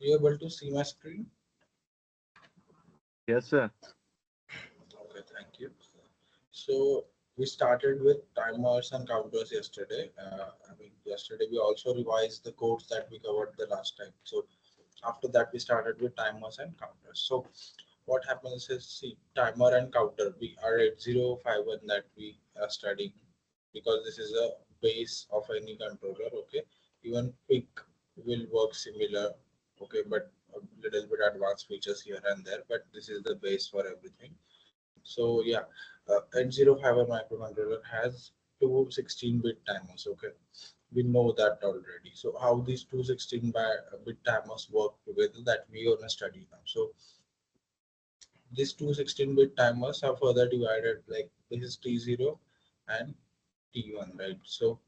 You able to see my screen? Yes, sir. Okay, thank you. So we started with timers and counters yesterday. Yesterday we also revised the codes that we covered the last time. So after that, we started with timers and counters. So what happens is, see, timer and counter, we are 8051 that we are studying because this is a base of any controller. Okay, even pick will work similar. Okay, but a little bit advanced features here and there, but this is the base for everything. So yeah, 8051 microcontroller has two 16-bit timers. Okay, we know that already. So how these two 16-bit timers work together, that we gonna study now. So these two 16-bit timers are further divided, like this is T0 and T1, right? So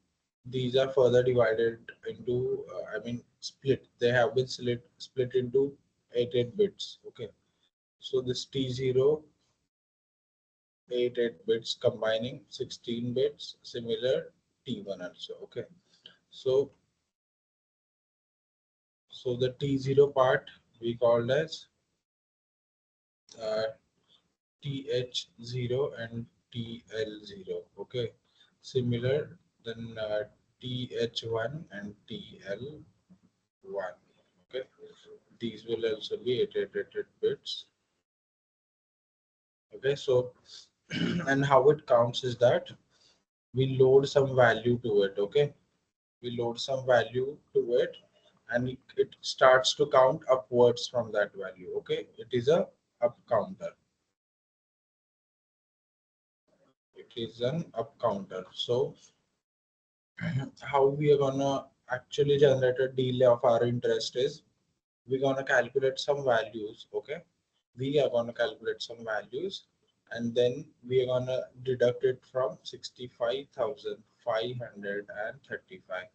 these are further divided into, split. They have been split into 8 bits. Okay, so this T0 8 bits combining 16 bits, similar T1 also. Okay, so the T0 part we called as uh, TH0 and TL0. Okay, similar then TH1 and TL1. Okay, these will also be 8 bits. Okay, so and how it counts is that we load some value to it. Okay, we load some value to it, and it starts to count upwards from that value. Okay, it is a up counter. It is an up counter. So how we are gonna actually generate a delay of our interest is, we're gonna calculate some values. Okay, we are gonna calculate some values, and then we are gonna deduct it from 65,535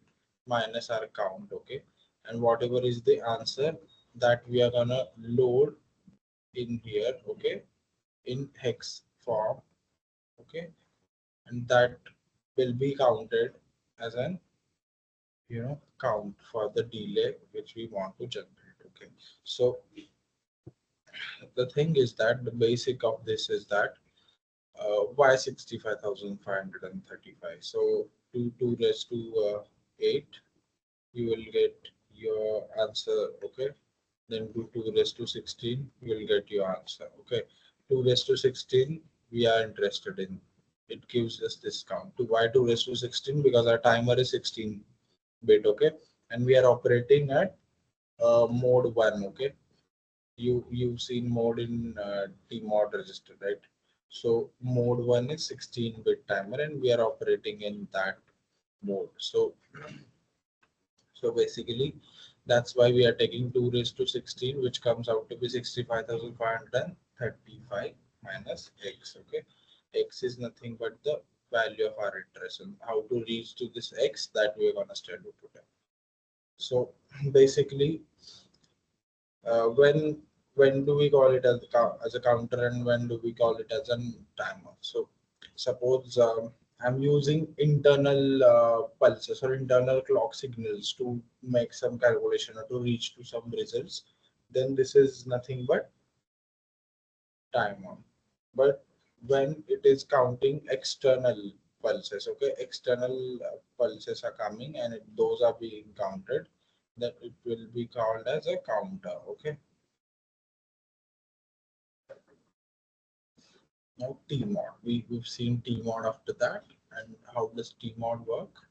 minus our count. Okay, and whatever is the answer that we are gonna load in here. Okay, in hex form. Okay, and that will be counted as an count for the delay which we want to generate. Okay, so the thing is that the basic of this is that why 65,535. So 2 raised to 8, you will get your answer. Okay, then do 2 raised to 16, you will get your answer. Okay, 2 raised to 16 we are interested in. It gives us discount. To why 2 raised to 16? Because our timer is 16 bit. Okay, and we are operating at mode 1. Okay, you've seen mode in T-mod register, right? So mode 1 is 16-bit timer, and we are operating in that mode. So basically that's why we are taking 2 raised to 16, which comes out to be 65,535 minus x. Okay, x is nothing but the value of our interest, and how to reach to this x, that we are going to study today. So basically, when do we call it as as a counter, and when do we call it as a timer? So suppose I'm using internal pulses or internal clock signals to make some calculation or to reach to some results, then this is nothing but timer. But when it is counting external pulses, okay, external pulses are coming, and those are being counted, then it will be called as a counter. Okay, now T-mod. We've seen T-mod after that. And how does T-mod work?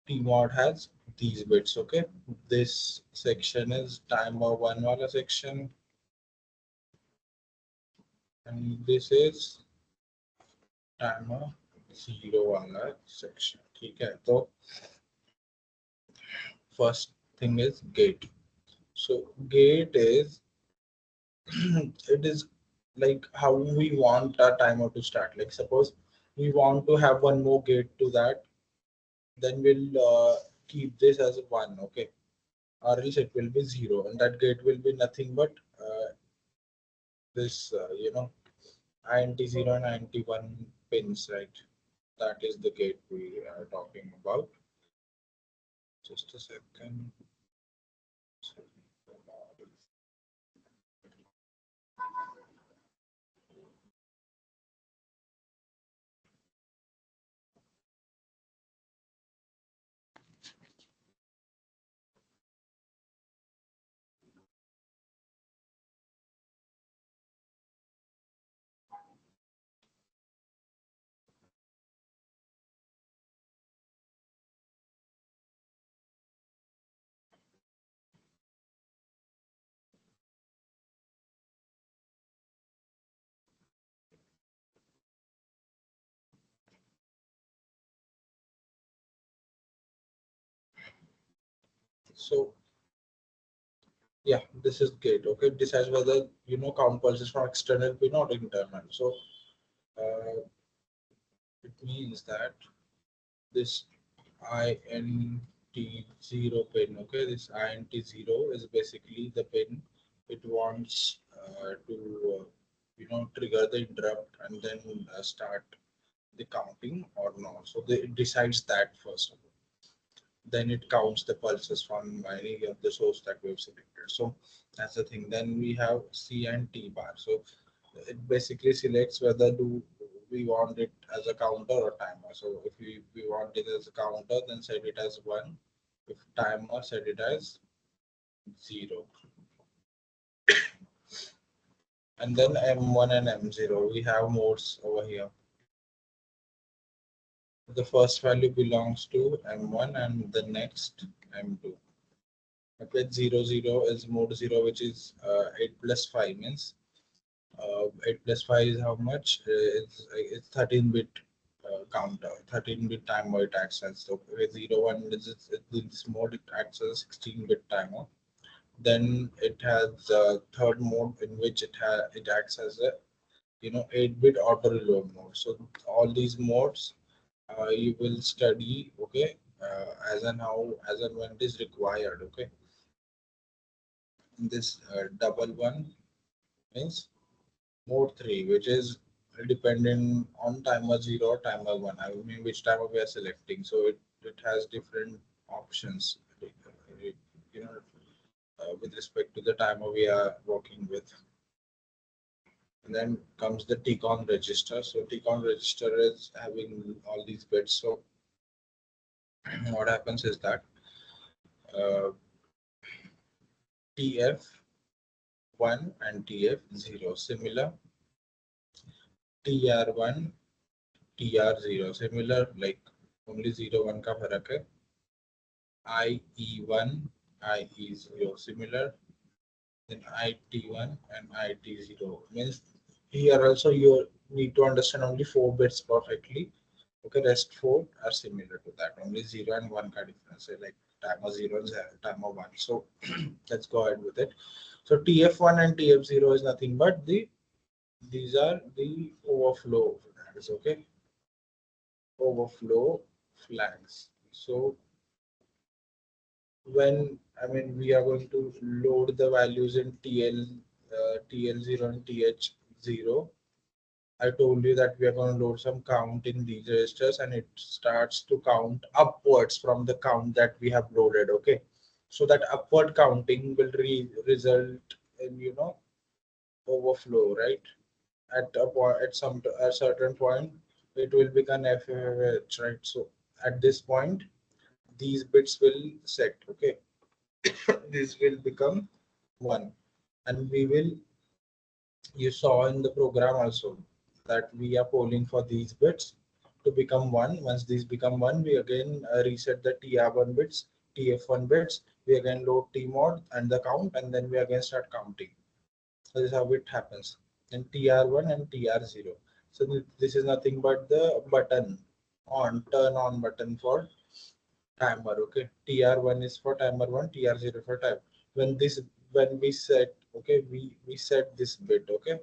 T-mod has these bits. Okay, this section is timer 1 wala section, and this is timer 0 wala section. Okay, so first thing is gate. So gate is it is like how we want our timer to start. Like suppose we want to have one more gate to that, then we'll keep this as a 1. Okay, or else it will be 0, and that gate will be nothing but this INT 0 and INT 1 pins, right? That is the gate we are talking about. Just a second. So yeah, this is great. Okay, it decides whether count pulses from external pin or internal. So it means that this INT0 pin, okay, this INT0 is basically the pin it wants to trigger the interrupt and then start the counting or not. So it decides that first of all. Then it counts the pulses from any of the source that we've selected. So that's the thing. Then we have C and T bar. So it basically selects whether do we want it as a counter or timer. So if we want it as a counter, then set it as 1. If timer, set it as 0. And then M1 and M0, we have modes over here. The first value belongs to M1 and the next M2. Okay, 00 is mode 0, which is 8 plus 5 means 8 plus 5 is how much? It's 13-bit counter, 13-bit timer it acts as. So 01 is this mode it acts as a 16-bit timer. Then it has third mode in which it acts as a 8-bit auto reload mode. So all these modes you will study, okay, as and when it is required, okay. This double one means mode 3, which is dependent on timer 0 or timer 1. I mean, which timer we are selecting. So it has different options, you know, with respect to the timer we are working with. And then comes the TCON register. So TCON register is having all these bits. So what happens is that TF1 and TF0 similar, TR1 TR0 similar, like only 0 1 का फर्क है. IE1 IE0 similar, then IT1 and IT0 means here also you need to understand only 4 bits perfectly. Okay, rest 4 are similar to that. Only 0 and 1 ka difference, like timer 0 and timer 1. So let's go ahead with it. So TF1 and TF0 is nothing but these are the overflow flags. Okay, overflow flags. So when we are going to load the values in TL0 and TH0, I told you that we are going to load some count in these registers and it starts to count upwards from the count that we have loaded. Okay, so that upward counting will result in overflow, right? At a point, a certain point, it will become FFH, right? So at this point, these bits will set. Okay, this will become 1, and we will, you saw in the program also that we are polling for these bits to become 1. Once these become 1, we again reset the TR1 bits, TF1 bits, we again load tmod and the count, and then we again start counting. So this is how it happens in TR1 and TR0. So this is nothing but the button turn on button for timer. Okay, TR1 is for timer 1, TR0 for time. When we set, okay, we set this bit. Okay,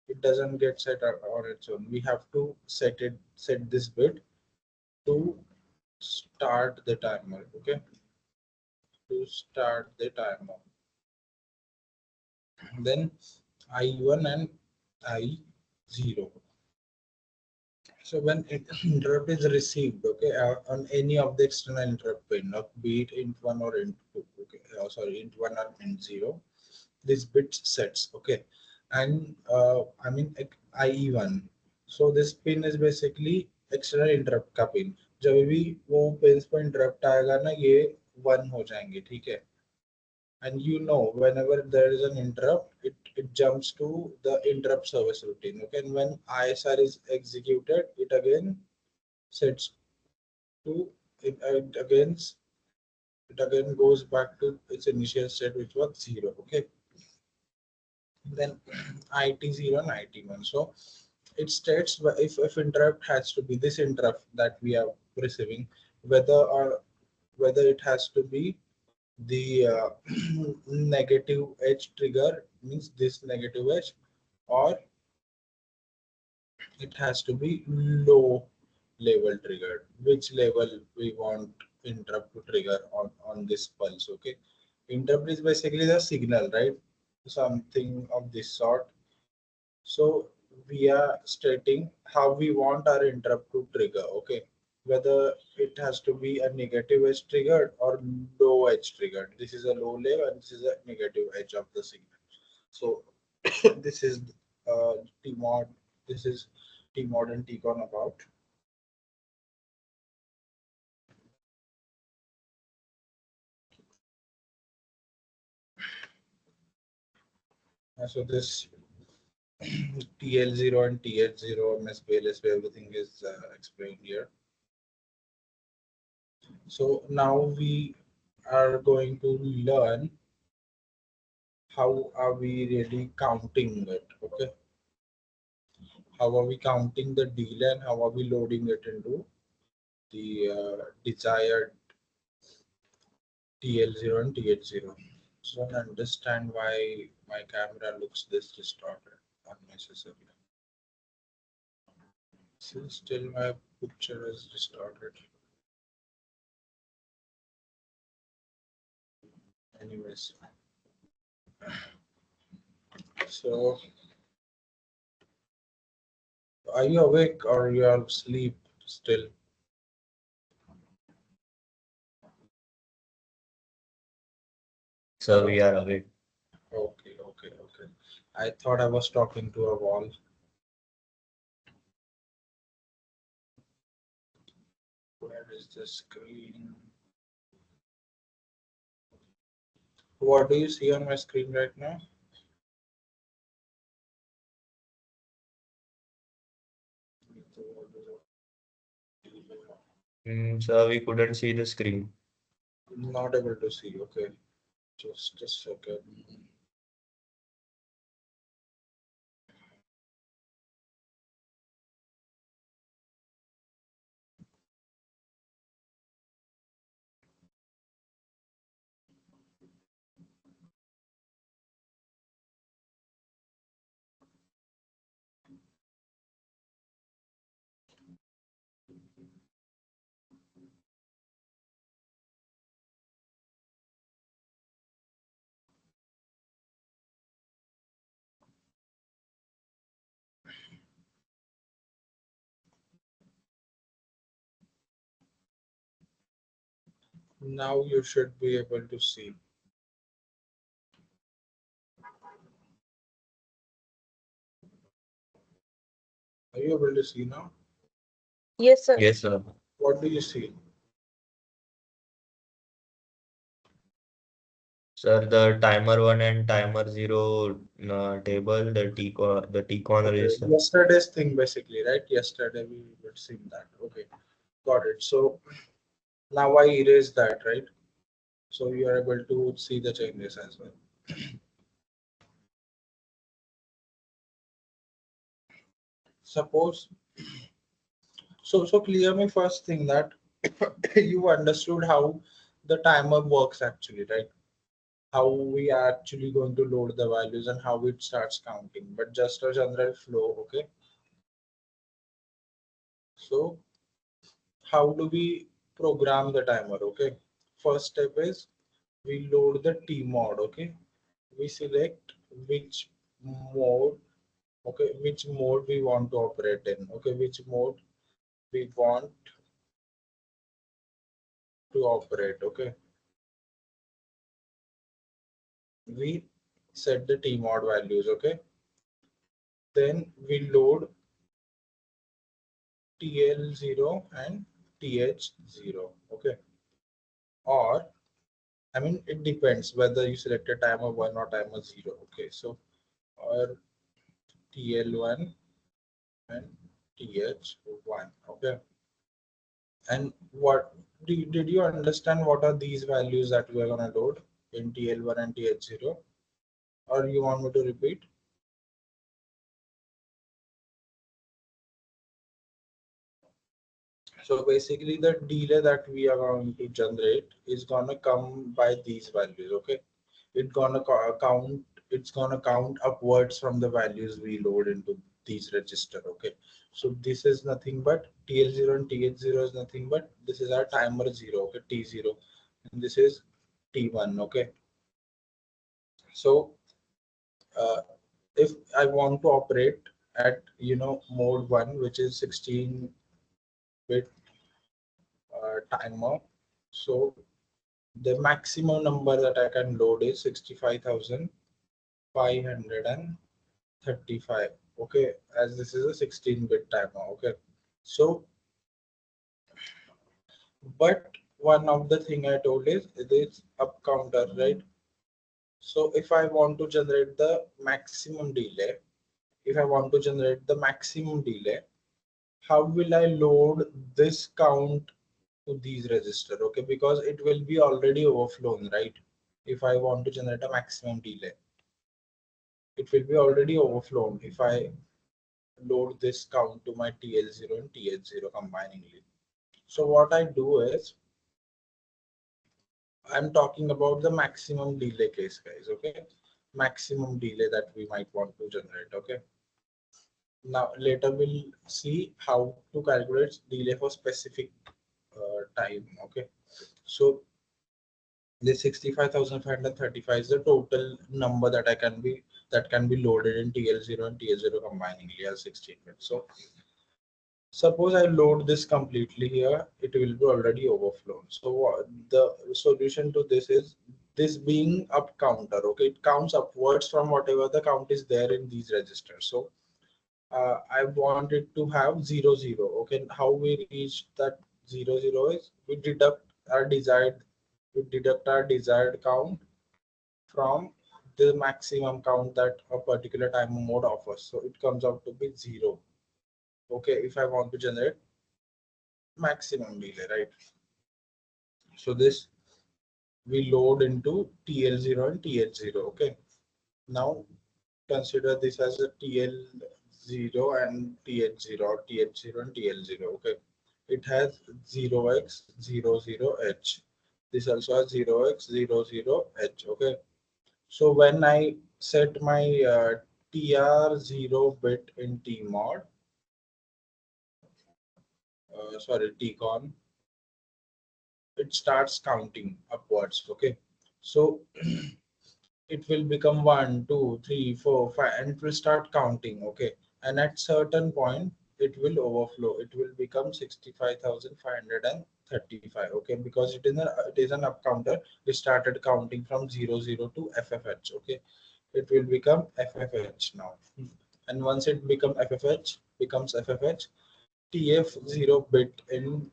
it doesn't get set on its own. We have to set this bit to start the timer. Okay, to start the timer. Then I1 and I0. So when interrupt is received, okay, on any of the external interrupt pin, be it int1 or int2, okay, int1 or int0, this bit sets, okay, and IE1. So this pin is basically external interrupt का pin. जब भी वो pins पर interrupt आएगा ना, ये 1 हो जाएंगे, ठीक है. And whenever there is an interrupt, it jumps to the interrupt service routine. Okay, and when ISR is executed, it again sets to it again goes back to its initial state, which was 0. Okay, then IT0 and IT1. So it states if interrupt has to be this interrupt that we are receiving, whether it has to be the negative edge trigger means this negative edge, or it has to be low level triggered. Which level we want interrupt to trigger on this pulse? Okay, interrupt is basically the signal, right? Something of this sort. So we are stating how we want our interrupt to trigger. Okay, whether it has to be a negative edge triggered or low edge triggered. This is a low level and this is a negative edge of the signal. So this is Tmod. This is Tmod and Tcon about. So this TL0 and TH0, MSP, LSP, everything is explained here. So now we are going to learn how are we really counting it. Okay, how are we counting the delay and how are we loading it into the desired TL0 and TH0. So I don't understand why my camera looks this distorted unnecessarily. See, still my picture is distorted. Anyways, so are you awake or you are asleep still? So we are awake. Okay, okay, okay. I thought I was talking to a wall. Where is the screen? What do you see on my screen right now? So we couldn't see the screen. Not able to see. Okay, just a second. Now you should be able to see. Are you able to see now? Yes, sir. Yes, sir. What do you see? Sir, the timer one and timer zero table, the T-con Okay, register. yesterday's thing basically, right? Yesterday we were seeing that. Okay, got it. So now I erase that, right? So you are able to see the changes as well. Suppose, so clear me first thing that you understood how the timer works actually, right? How we are actually going to load the values and how it starts counting, but just a general flow. Okay, so how do we program the timer? Okay, first step is we load the T mod. Okay, we select which mode, okay, which mode we want to operate in. Okay, which mode we want to operate. Okay, we set the T mod values. Okay, then we load TL0 and TH0. Okay, or I mean it depends whether you select a timer 1 or timer 0. Okay, so or TL1 and TH1. Okay, and what did you understand what are these values that we are going to load in TL1 and TH0, or you want me to repeat? So basically the delay that we are going to generate is gonna come by these values. Okay, it's gonna count upwards from the values we load into these register. Okay, so this is nothing but TL0 and TH0 is nothing but this is our timer 0. Okay, T0, and this is T1. Okay, so uh, if I want to operate at mode 1, which is 16-bit timer, so the maximum number that I can load is 65,535. Okay, as this is a 16-bit timer. Okay, so but one of the thing I told is it is up counter, right? So if I want to generate the maximum delay, if I want to generate the maximum delay, how will I load this count to these register? Okay, because it will be already overflown, right? If I want to generate a maximum delay, it will be already overflown if I load this count to my TL0 and TH0 combiningly. So what I do is I'm talking about the maximum delay case, guys. Okay, maximum delay that we might want to generate. Okay, now later we'll see how to calculate delay for specific time. Okay, so this 65,535 is the total number that can be loaded in TL0 and TH0 combiningly as 16 bits. So suppose I load this completely here, it will be already overflown. So the solution to this is this being up counter. Okay, it counts upwards from whatever the count is there in these registers. So I want it to have 0 0. Okay, how we reach that 0 0 is we deduct our desired count from the maximum count that a particular time mode offers. So it comes out to be 0. Okay, if I want to generate maximum delay, right? So this we load into TL0 and TH0. Okay, now consider this as a TL0 and TH0, or TH0 and TL0. Okay, it has 0x00h. This also has 0x00h. Okay, so when I set my TR0 bit in Tmod, sorry, Tcon, it starts counting upwards. Okay, so it will become 1 2 3 4 5 and it will start counting. Okay, and at certain point it will overflow, it will become 65,535. Okay, because it is an up counter, it started counting from 0 0 to ffh. Okay, it will become ffh now, and once it becomes ffh, tf0 bit in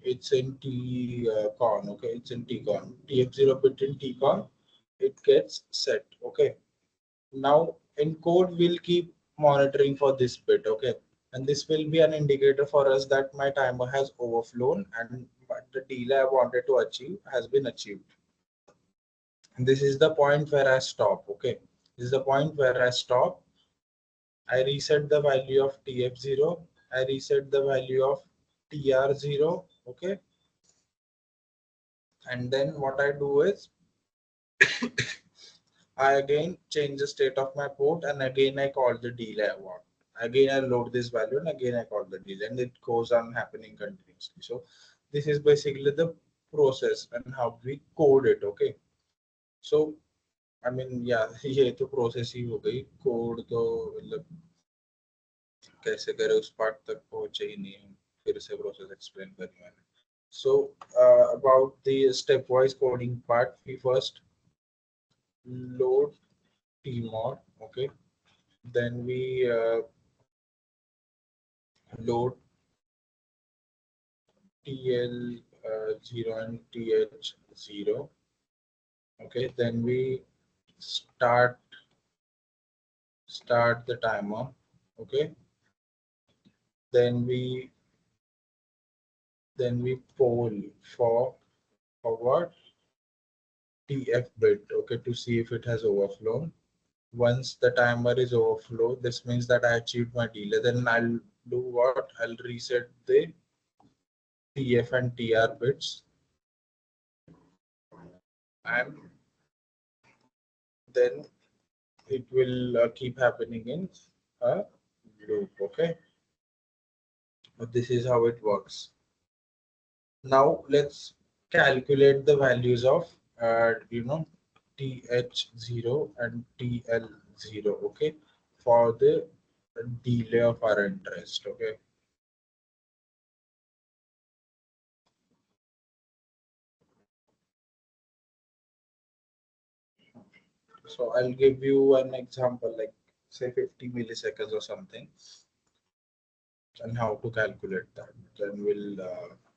it's in Tcon. Okay, it's in Tcon. TF0 bit in Tcon, it gets set. Okay, now in code we'll keep monitoring for this bit. Okay, and this will be an indicator for us that my timer has overflown and the delay I wanted to achieve has been achieved. And this is the point where I stop. Okay, this is the point where I stop. I reset the value of TF0. I reset the value of TR0. Okay, and then what I do is I again change the state of my port, and again I call the delay I want. Again I load this value, and again I call the delay, and it goes on happening continuously. So this is basically the process and how we code it. Okay, so I mean, yeah, ये तो process ही हो गई, code तो मतलब कैसे करे उस part तक पहुंचे ही नहीं हम, फिर से process explain करी मैंने. So about the stepwise coding part, we first load tmod. Okay, then we load TL0 and TH0. Okay, then we start the timer. Okay, then we poll for what TF bit. Okay, to see if it has overflown. Once the timer is overflow, this means that I achieved my delay. Then I'll do what? I'll reset the TF and TR bits, and then it will keep happening in a loop. Okay, but this is how it works. Now let's calculate the values of TH0 and TL0. Okay, for the delay of our interest. Okay. So I'll give you an example, like say 50 milliseconds or something, and how to calculate that. Then we'll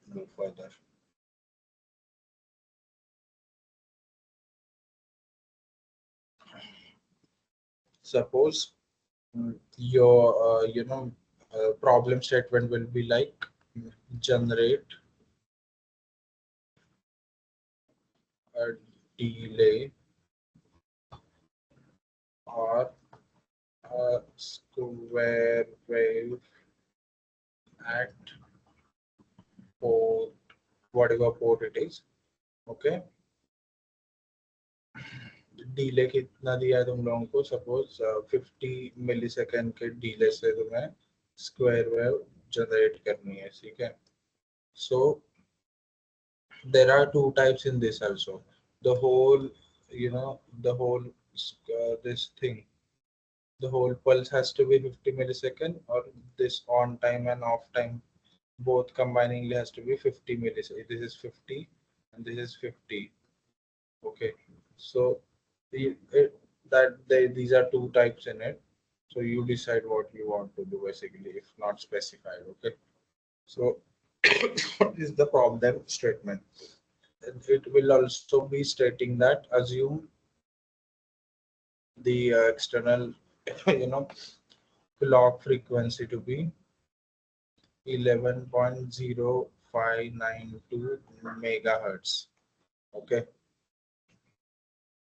move further. Suppose your problem statement will be like generate a delay or a square wave at port, whatever port it is. Okay, delay कितना दिया है तुम लोगों को? Suppose 50 millisecond के delay से तुम्हें square wave generate करनी है, ठीक है? So there are two types in this also. The whole, the whole this thing, the whole pulse has to be 50 millisecond, or this on time and off time both combiningly has to be 50 millisecond. This is 50 and this is 50. Okay, so these are two types in it. So you decide what you want to do basically, if not specified. Okay, so what is the problem statement? It will also be stating that assume the external you know clock frequency to be 11.0592 megahertz. Okay,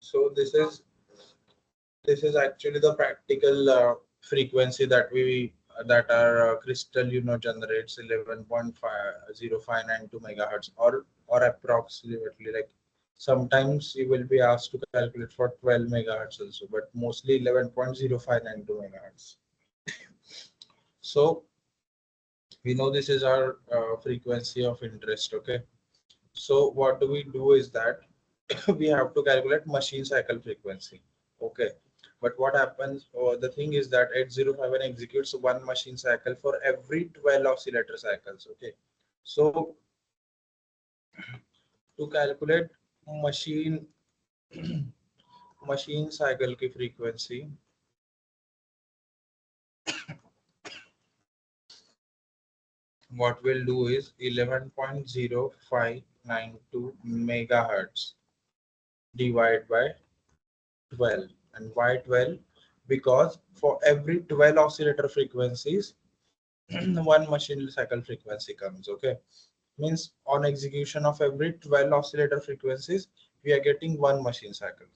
so this is actually the practical frequency that we that our crystal generates 11.50592 megahertz, or approximately, like sometimes you will be asked to calculate for 12 megahertz also, but mostly 11.0592 megahertz. So we know this is our frequency of interest. Okay, so what do we do is that we have to calculate machine cycle frequency. Okay, but what happens, the thing is that 8051 executes one machine cycle for every 12 oscillator cycles. Okay, so to calculate machine machine cycle ki frequency, what we'll do is 11.0592 megahertz divided by 12. And why 12? Because for every 12 oscillator frequencies one machine cycle frequency comes. Okay, means on execution of every 12 oscillator frequencies we are getting one machine cycle.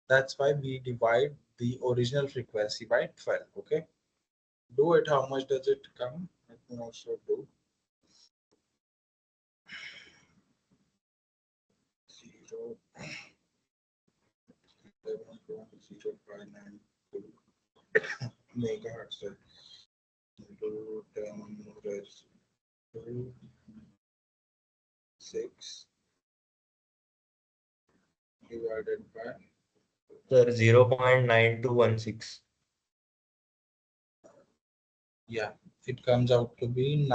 That's why we divide the original frequency by 12. Okay, do it. How much does it come? Let me also do 0 11.0592 megahertz into 10 raised to 6 divided by, Sir, 0.9216. yeah, it comes out to be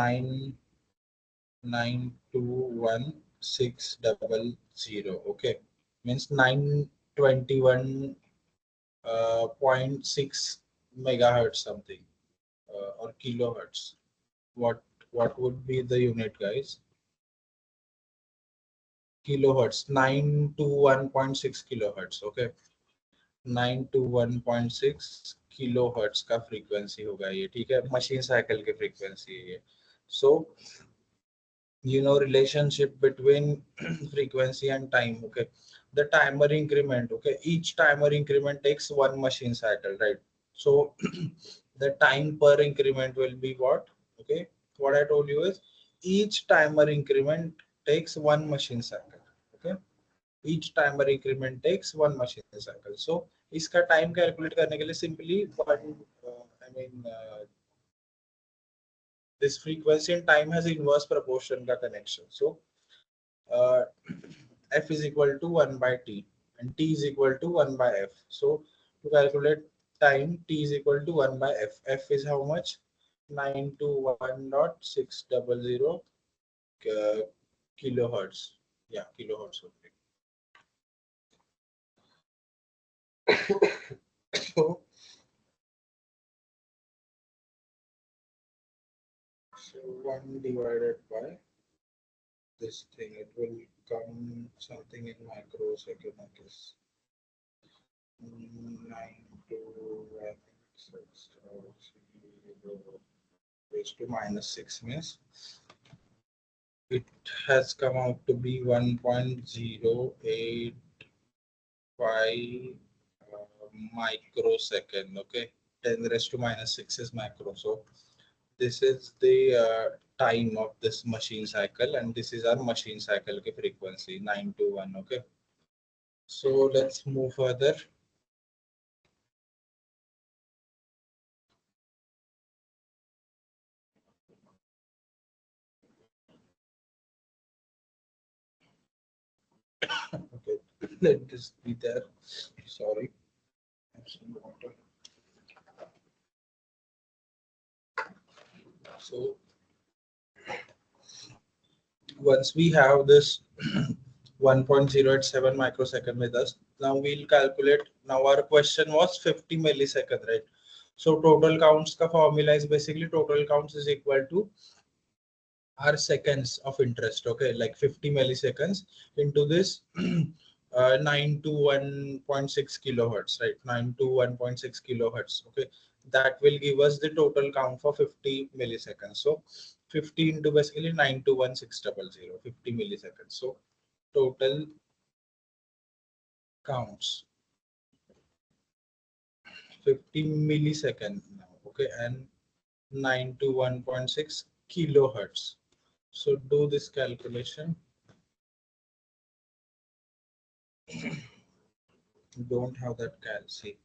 9921600. Okay, means 921.6 megahertz something, or kilohertz. What would be the unit, guys? Kilohertz. 921.6 kilohertz. Okay, 921.6 kilohertz का frequency होगा ये, ठीक है? Machine cycle की frequency है ये. So relationship between frequency and time. Okay, the timer increment. Okay, each timer increment takes one machine cycle, right? So the time per increment will be what? Okay, what I told you is each timer increment takes one machine cycle. Okay, each timer increment takes one machine cycle. So इसका time calculate करने के लिए simply one I mean this frequency and time has inverse proportion का connection. So uh, f is equal to 1 by t and t is equal to 1 by f. So to calculate time, t is equal to 1 by f. F is how much? 921.600 kilohertz. Yeah, kilohertz only. So 1 divided by this thing, it will come something in microsecond, I guess. 921.600 raised to minus 6 means it has come out to be 1.085 microsecond. Okay, 10 raised to minus 6 is micro. So this is the time of this machine cycle, and this is our machine cycle okay, frequency 921. Okay, so let's move further. Okay, let this be there. Sorry. Have some water. So once we have this 1.087 microsecond with us, now we'll calculate. Now our question was 50 millisecond, right? So total counts ka formula is basically total counts is equal to our seconds of interest. Okay, like 50 milliseconds into this 9 to 1.6 kilohertz, right? 9 to 1.6 kilohertz. Okay, that will give us the total count for 50 milliseconds. So 50 into basically 9 to 1.600, 50 milliseconds. So total counts 50 millisecond now. Okay, and 9 to 1.6 kilohertz. So do this calculation. Don't have that calc,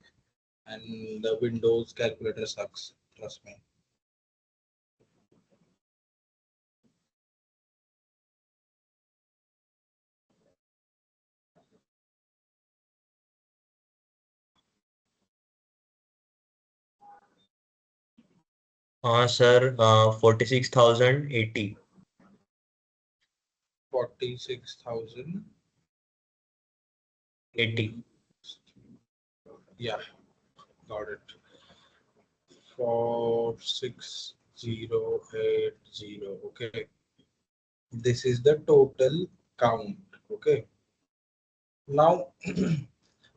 and the Windows calculator sucks, trust me. Sir, 46,080. 46,000. 80. Yeah, got it. 46080. Okay, this is the total count. Okay, now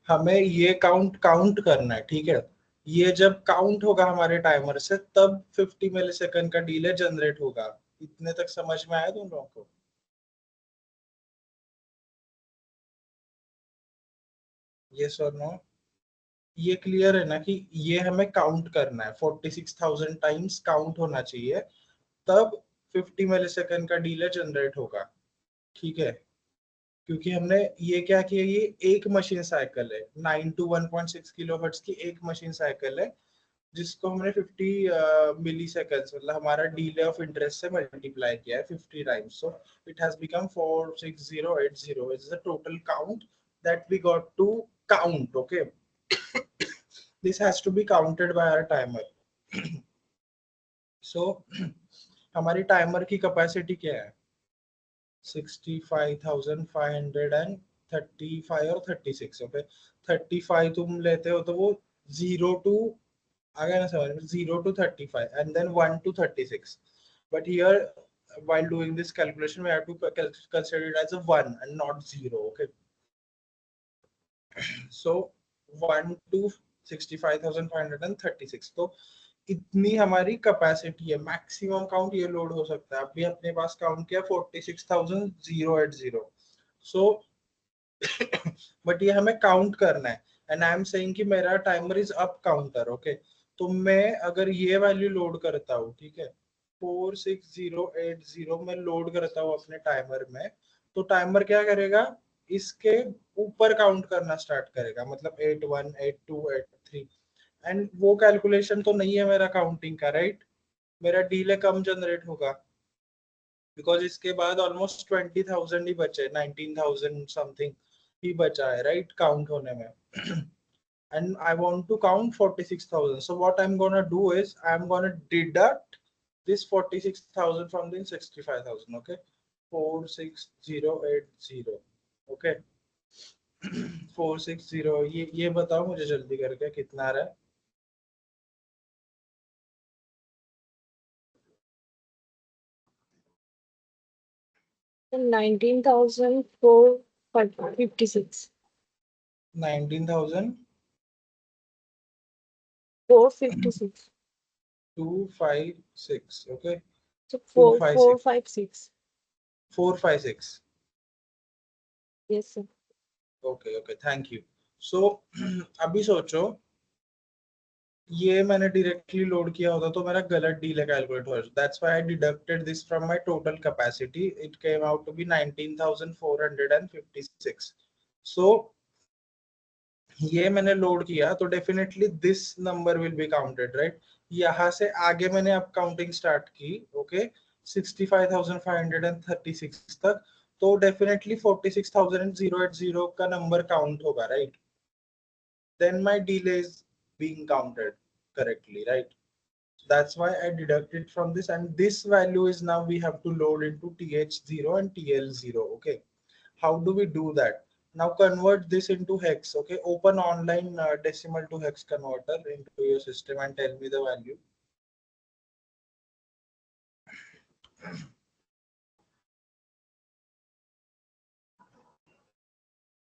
हमें ये count करना है, ठीक है? ये जब count होगा हमारे टाइमर से तब 50 मिलीसेकंड का डिले जनरेट होगा. इतने तक समझ में आया तुम लोगों को? यस और नो? ये क्लियर है ना कि ये हमें काउंट करना है, 46,000 टाइम्स काउंट होना चाहिए तब 50 मिलीसेकंड का डिले जनरेट होगा, ठीक है? क्योंकि हमने ये क्या किया, ये एक मशीन साइकिल है, 9 टू 1.6 किलोहर्ट्ज की एक मशीन साइकिल है जिसको हमने 50 मिली सेकेंड्स मतलब हमारा डिले ऑफ इंटरेस्ट से मल्टीप्लाई किया है 50 times. So it has become 46080 is the total count that we got to count. Okay, this has to be counted by our timer. So हमारी timer की कैपेसिटी क्या है? 65,535 और 36. ओके, 35 तुम लेते हो तो वो 0 टू आ गया ना समझ में, 0 to 35 and then 1 to 36. But here while doing this calculation we have to consider it as a 1 and not 0. Okay, so 1 to 65,536. तो इतनी हमारी कैपेसिटी है, मैक्सिमम काउंट ये लोड हो सकता है. अभी अपने पास काउंट किया 46,080. सो बट ये हमें काउंट करना है एंड आई एम सेइंग कि मेरा timer is up counter. Okay, तो मैं अगर ये वैल्यू लोड करता हूँ, ठीक है, 46080 में लोड करता हूँ अपने टाइमर में, तो टाइमर क्या करेगा, इसके ऊपर काउंट करना स्टार्ट करेगा, मतलब 81 82 83, एंड वो कैलकुलेशन तो नहीं है मेरा काउंटिंग का, राइट, मेरा डीले कम जनरेट होगा, बिकॉज इसके बाद ऑलमोस्ट 20,000 ही बचे, 19,000 समथिंग ही बचा है, राइट, काउंट होने में. And I want to count 46,000. So what I'm gonna do is I'm gonna deduct this 46,000 from the 65,000. Okay, 46080. Okay, 460. ये बताओ मुझे जल्दी करके कितना आ रहा है. And 19,456. 19,000 456. 256. Okay, So 256. 456. 456. Yes, sir. Okay, okay, thank you. So अभी सोचो, ये मैंने डायरेक्टली लोड किया होता तो मेरा गलत डीले कैलकुलेट हो जाता. That's why I deducted this from my total capacity. It came out to be 19,456. So ये मैंने लोड किया तो definitely this number will be counted, right. यहाँ से आगे मैंने अब काउंटिंग स्टार्ट की, ओके, 65,536 तक, तो डेफिनेटली 46,080 का नंबर काउंट होगा, right. Then my delay is being counted correctly, right? That's why I deducted from this, and this value is now we have to load into TH0 and TL0. Okay, how do we do that? Now convert this into hex. Okay, open online decimal to hex converter into your system and tell me the value.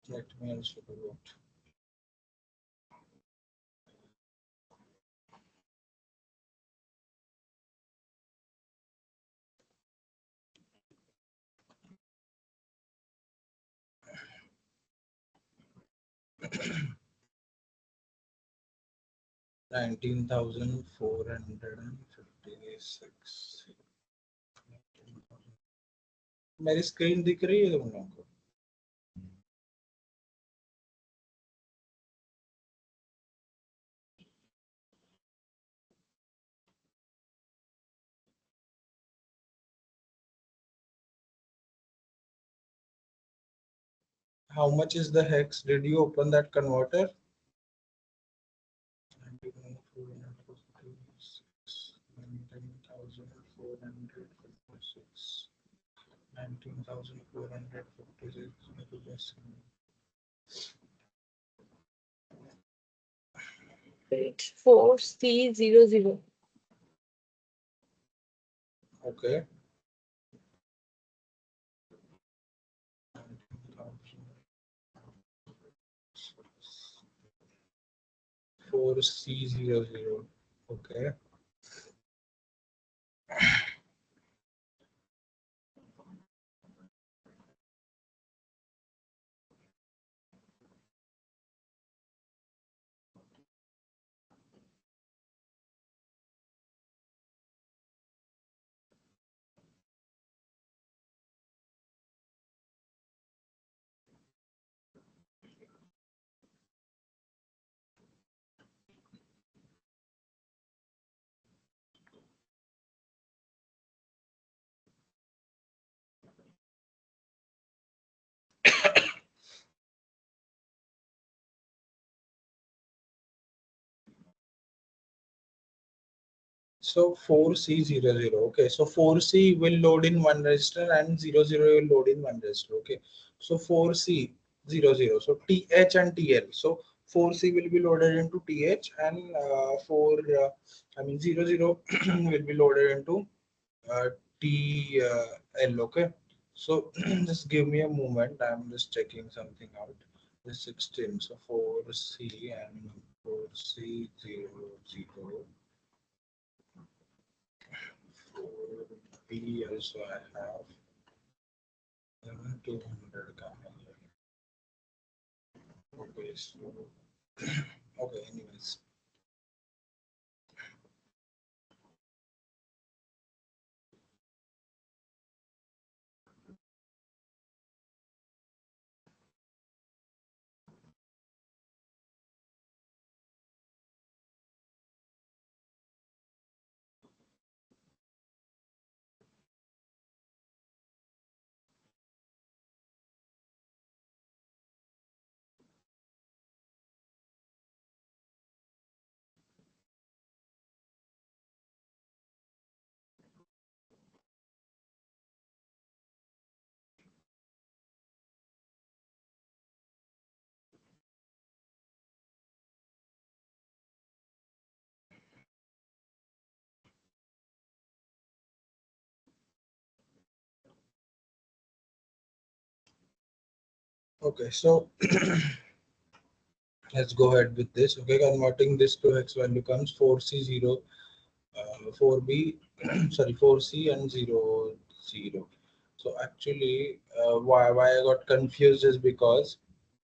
Let me also do it. $19,456. मेरी screen दिख रही है तुम लोगों को? How much is the hex? Did you open that converter? 4C00. Okay. 4C00. Okay. So 4C00. Okay. So 4C will load in one register and 00 will load in one register. Okay. So 4C00. So TH and TL. So 4C will be loaded into TH and 00 will be loaded into TL. Okay. So just give me a moment. I'm just checking something out. The 16. So 4C and 4C00. For B also I have 200 coming here. Okay, so okay, anyways. Okay, so let's go ahead with this. Okay, converting this to hex value comes 4C0, 4B, sorry, 4C and 0, 0. So actually, why I got confused is because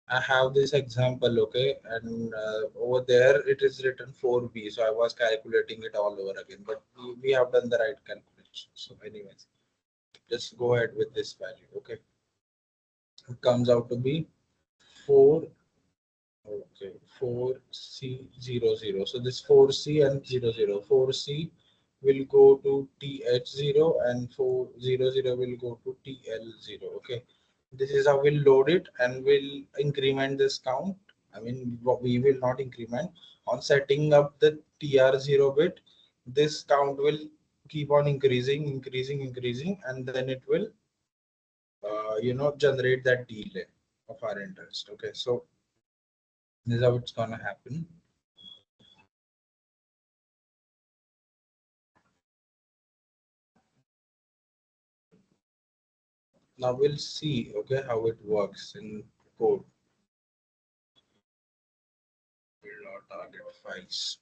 I have this example, okay, and over there it is written 4B, so I was calculating it all over again, but we have done the right calculation. So anyways, just go ahead with this value, okay. It comes out to be 4. Okay, 4C00. So this 4C and 00. 4C will go to TH0 and 400 will go to TL0. Okay, this is how we'll load it and we'll increment this count. I mean, we will not increment. On setting up the TR0 bit, this count will keep on increasing, and then it will, generate that delay of our interest. Okay, so this is how it's gonna happen. Now we'll see, okay, how it works in code. Build our target files.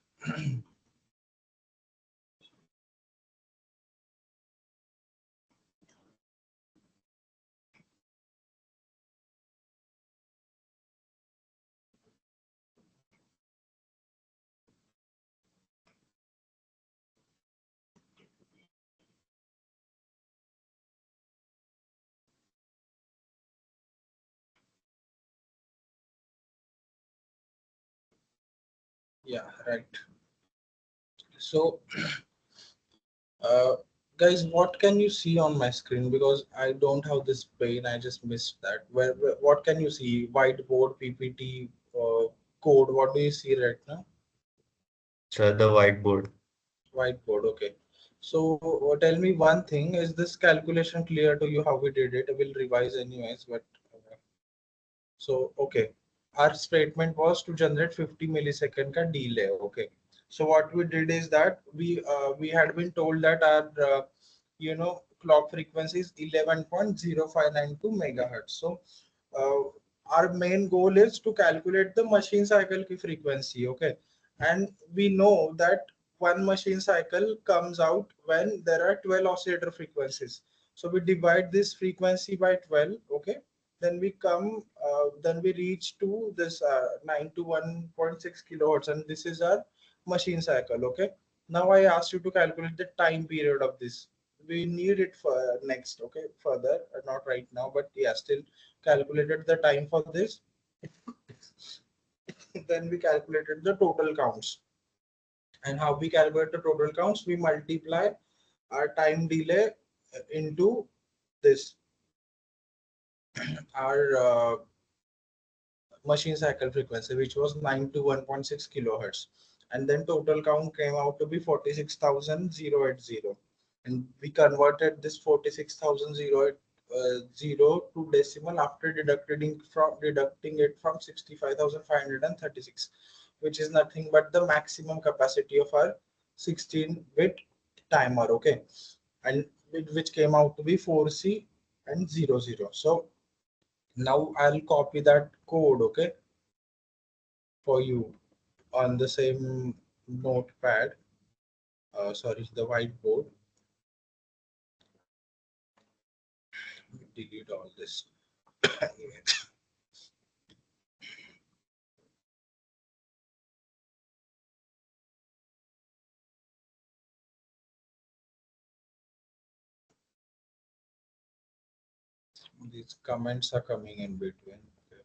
Yeah, right. So, uh, guys, what can you see on my screen? Because I don't have this pane, I just missed that. What can you see? Whiteboard, PPT, code. What do you see right now? So the whiteboard. Whiteboard. Okay. So, tell me one thing: is this calculation clear to you? How we did it? We'll revise anyways, but. So, okay, our statement was to generate 50 millisecond ka delay. Okay. So what we did is that we had been told that our clock frequency is 11.0592 megahertz. So uh, our main goal is to calculate the machine cycle ki frequency. Okay, and we know that one machine cycle comes out when there are 12 oscillator frequencies. So we divide this frequency by 12. Okay, then we reach to this 91.6 kilohertz, and this is our machine cycle. Okay, now I asked you to calculate the time period of this. We need it for next, okay, further, not right now, but yeah, still calculated the time for this. Then we calculated the total counts. And how we calculate the total counts? We multiply our time delay into this, our machine cycle frequency, which was 91.6 kilohertz. And then total count came out to be 46,080. And we converted this 46,080 to decimal after deducting it from 65,536, which is nothing but the maximum capacity of our 16-bit timer. Okay, and which came out to be 4C and 00. So now I'll copy that code, okay, for you on the same notepad. Sorry, the whiteboard. Delete all this. These comments are coming in between. Okay.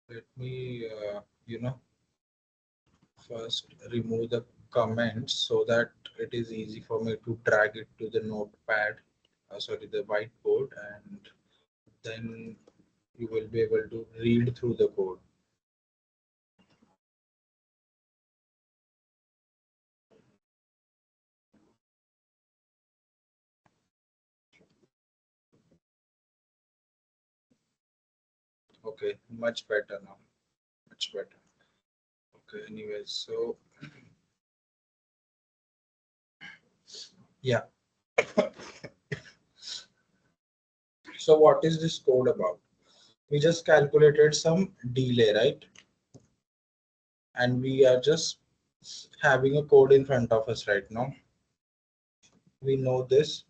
Let me, first remove the comments so that it is easy for me to drag it to the notepad, sorry, the whiteboard, and then you will be able to read through the code. Okay, much better now. Much better. Okay, anyways, so yeah. So what is this code about? We just calculated some delay, right? And we are just having a code in front of us right now. We know this.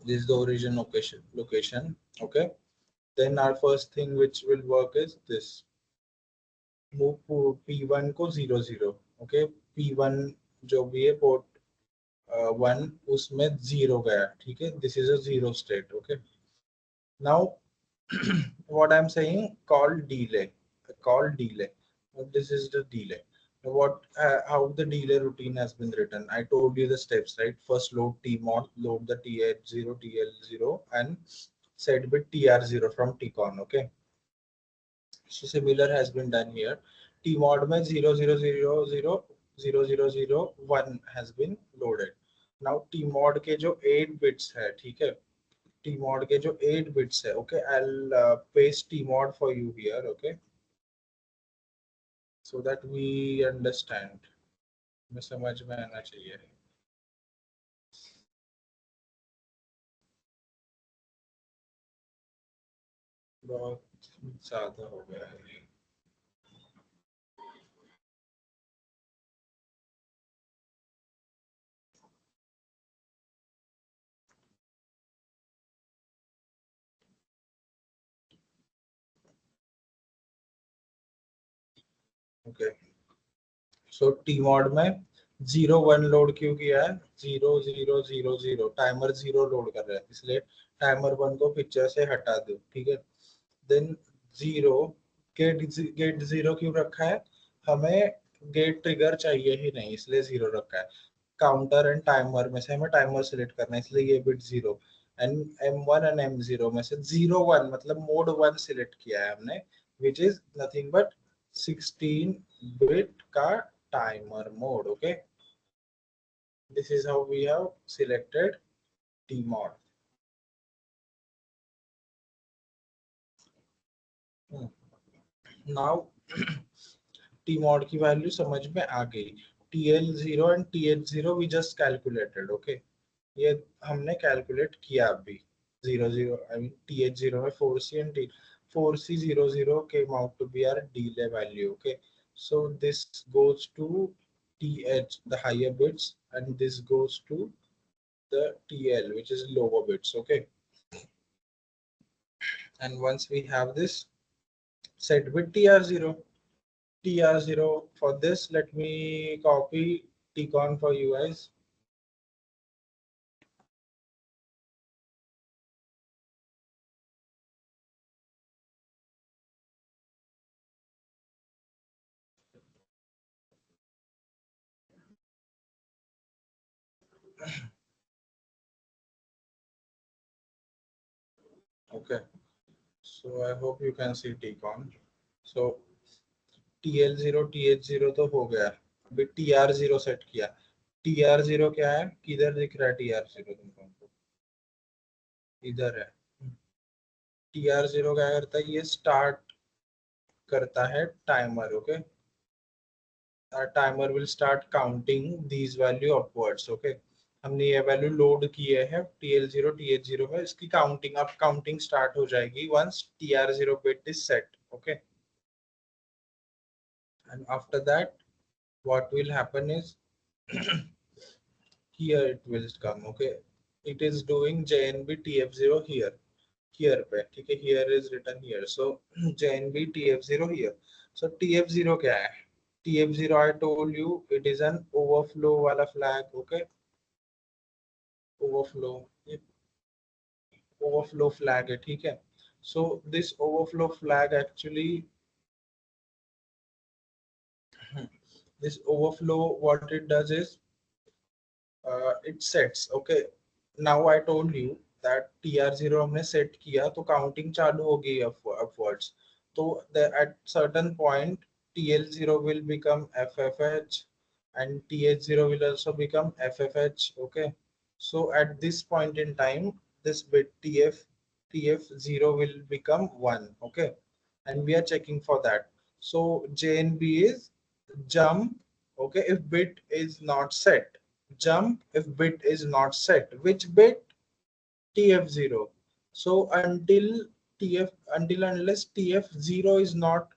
This is the origin location. Okay. Then our first thing which will work is this. Move P1 को 0 0. Okay. P1 जो भी है port 1 उसमें 0 गया. ठीक है. This is a 0 state. Okay. Now what I'm saying called delay. Called delay. This is the delay. What how the delay routine has been written. I told you the steps, right? First load tmod, load the th0, tl0, and set bit tr0 from tcon. Okay. So similar has been done here. Tmod में 0 0 0 0 0 0 0 0 1 has been loaded. Now tmod के जो 8 bits है, ठीक है. Tmod के जो 8 bits है, okay. I'll paste tmod for you here, okay, so that we understand. हमें समझ में आना चाहिए. बहुत ज़्यादा हो गया है. ओके. सो tmod में 0 1 लोड क्यों किया है? 0 0 0 0 टाइमर 0 लोड कर रहा है, इसलिए टाइमर 1 को पिक्चर से हटा दो. ठीक है. देन 0 गेट 0 क्यों रखा है? हमें गेट ट्रिगर चाहिए ही नहीं, इसलिए 0 रखा है. काउंटर एंड टाइमर में से हमें टाइमर सिलेक्ट करना है, इसलिए ये bit 0. And M1 and M0 में से 0 1 मतलब मोड 1 सिलेक्ट किया है हमने, which is nothing but 16 bit का timer mode. Okay, this is how we have selected tmod. Now tmod की वैल्यू समझ में आ गई. TL0 and TH0 we just calculated. Okay, ये हमने कैलकुलेट किया अभी. 0 0 I mean TH0 में 4C and 4C00 came out to be our delay value. Okay, so this goes to TH, the higher bits, and this goes to the TL, which is lower bits. Okay, and once we have this, set with TR0. For this, let me copy tcon for you guys. Okay, so I hope you can see tcon. So TL0 TH0 तो हो गया. अभी TR0 set किया. TR0 क्या है? किधर दिख रहा है TR0 तुमको? इधर है. TR0 क्या करता है? ये स्टार्ट करता है timer. Okay, timer will start counting these value upwards. Okay, हमने ये वैल्यू लोड किए हैं TL0 TH0 में. इसकी काउंटिंग अब काउंटिंग स्टार्ट हो जाएगी once TR0 bit is set. Okay, and after that what will happen is here it will come. Okay, it is doing JNB TF0 here. Here पे, ठीक है. Here is written here. So JNB TF0 here. So TF0 क्या है? TF0 I told you it is an overflow वाला flag. Okay, overflow, ये overflow flag है. ठीक है. So this overflow flag actually, this overflow what it does is it sets. Okay, now I told you that TR0 हमने set किया तो counting चालू हो गई upwards. तो at certain point TL0 will become FFH and TH0 will also become FFH. Okay, so at this point in time this bit TF0 will become 1. Okay, and we are checking for that. So JNB is jump. Okay, if bit is not set. Jump if bit is not set. Which bit? TF0. So until unless TF0 is not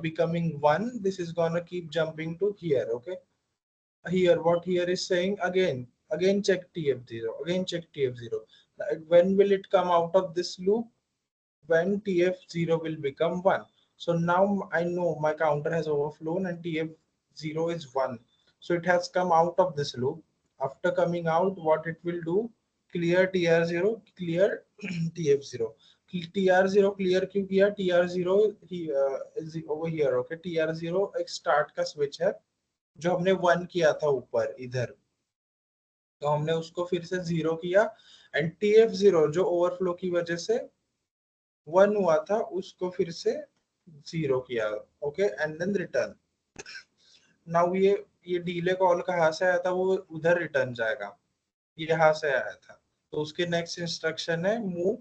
becoming 1, this is gonna keep jumping to here. Okay, here what here is saying, again check TF0, again check TF0. When will it come out of this loop? When TF0 will become 1. So now I know my counter has overflown and TF0 is 1. So it has come out of this loop. After coming out, what it will do? Clear TR0, clear TF0. TR0 clear क्यों किया? TR0 is over here. Okay, TR0 एक start का switch है जो हमने 1 किया था ऊपर इधर, तो हमने उसको फिर से 0 किया, एंड TF0 जो ओवरफ्लो की वजह से 1 हुआ था उसको फिर से 0 किया. Okay, and then return. Now ये डीले कॉल कहाँ से आया था? वो उधर रिटर्न जाएगा, यहाँ से आया था. तो उसके नेक्स्ट इंस्ट्रक्शन है मूव.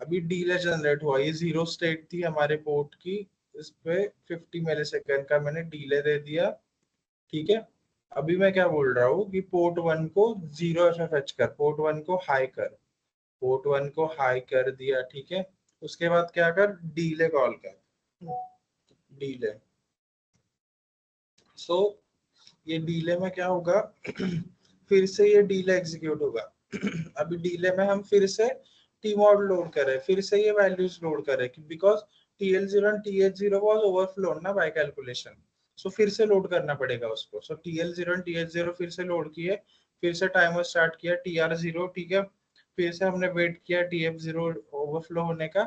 अभी डीले जनरेट हुआ, ये 0 स्टेट थी हमारे पोर्ट की, इस पे 50 मिलीसेकंड का मैंने डीले दे दिया. ठीक है, अभी मैं क्या बोल रहा हूँ कि पोर्ट 1 को 0 एफएफएच कर, पोर्ट 1 को हाई कर, पोर्ट 1 को हाई कर दिया. ठीक है, उसके बाद क्या कर? डीले कॉल कर, डीले. सो ये डीले में क्या होगा? फिर से ये डीले एग्जीक्यूट होगा. अभी डीले में हम फिर से टी मॉड लोड करें, फिर से ये वैल्यूज लोड करें, because TL0 and TH0 was overflown ना बाय कैलकुलेशन. सो फिर से लोड करना पड़ेगा उसको. सो TL0 एंड TH0 फिर से लोड किए, फिर से टाइमर स्टार्ट किया TR0. ठीक है, फिर से हमने वेट किया TF0 ओवरफ्लो होने का,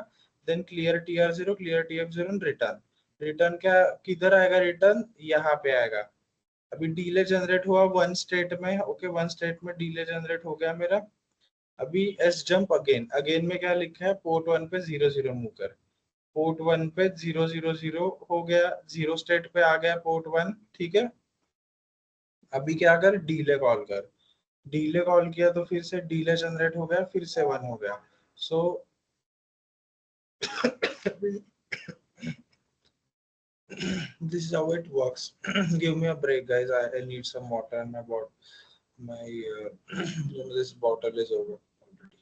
then clear TR0, clear TF0 and return. Return क्या किधर आएगा? रिटर्न यहाँ पे आएगा. अभी डीले जनरेट हुआ 1 स्टेट में. ओके, 1 स्टेट में डीले जनरेट हो गया मेरा. अभी एस जंप अगेन, अगेन में क्या लिखा है? पोर्ट 1 पे 0 0 मूव कर. पोर्ट 1 पे 0 0 0 हो गया, 0 स्टेट पे आ गया पोर्ट 1. ठीक है, अभी क्या कर? डीले कॉल कर. डीले कॉल किया तो फिर से डीले जनरेट हो गया, फिर से 1 हो गया. सो this is how it works. Give me a break, guys. I need some water and my this bottle is over already.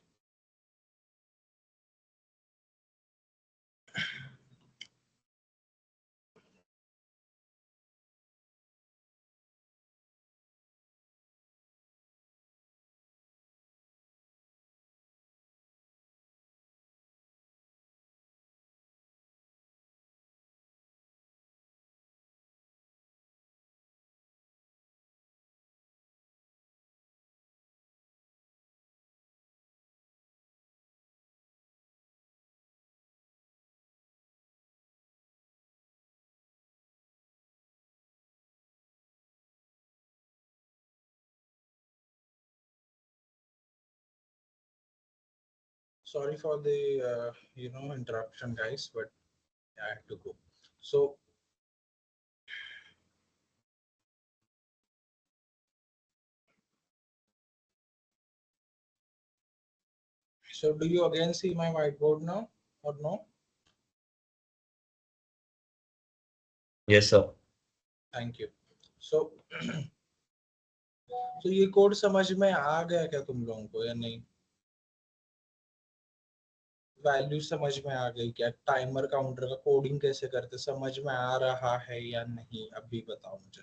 Sorry for the interruption, guys, but I had to go. So do you again see my whiteboard now or no? Yes, sir. Thank you. So तो ये code समझ में आ गया क्या तुम लोगों को या नहीं? वैल्यू समझ में आ गई क्या? टाइमर काउंटर का कोडिंग कैसे करते समझ में आ रहा है या नहीं? अभी बताओ मुझे.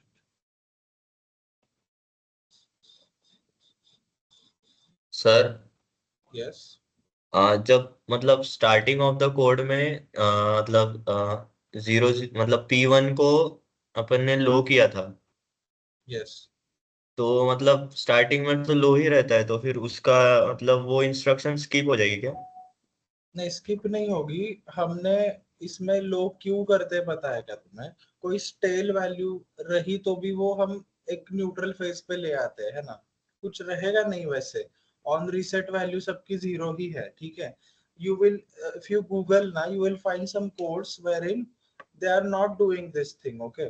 Sir, yes. जब मतलब स्टार्टिंग ऑफ द कोड में मतलब जीरो मतलब P1 को अपन ने लो किया था, यस. तो मतलब स्टार्टिंग में तो लो ही रहता है, तो फिर उसका मतलब वो इंस्ट्रक्शन स्किप हो जाएगी क्या? नहीं, स्किप नहीं होगी. हमने इसमें लोग क्यों करते हैं पता है क्या तुम्हें? कोई स्टेल वैल्यू रही तो भी वो हम एक न्यूट्रल फेज पे ले आते हैं, है ना? कुछ रहेगा नहीं वैसे. ऑन रीसेट वैल्यू सबकी 0 ही है. ठीक है, you will if you Google ना, you will find some codes where in they are not doing this thing. Okay,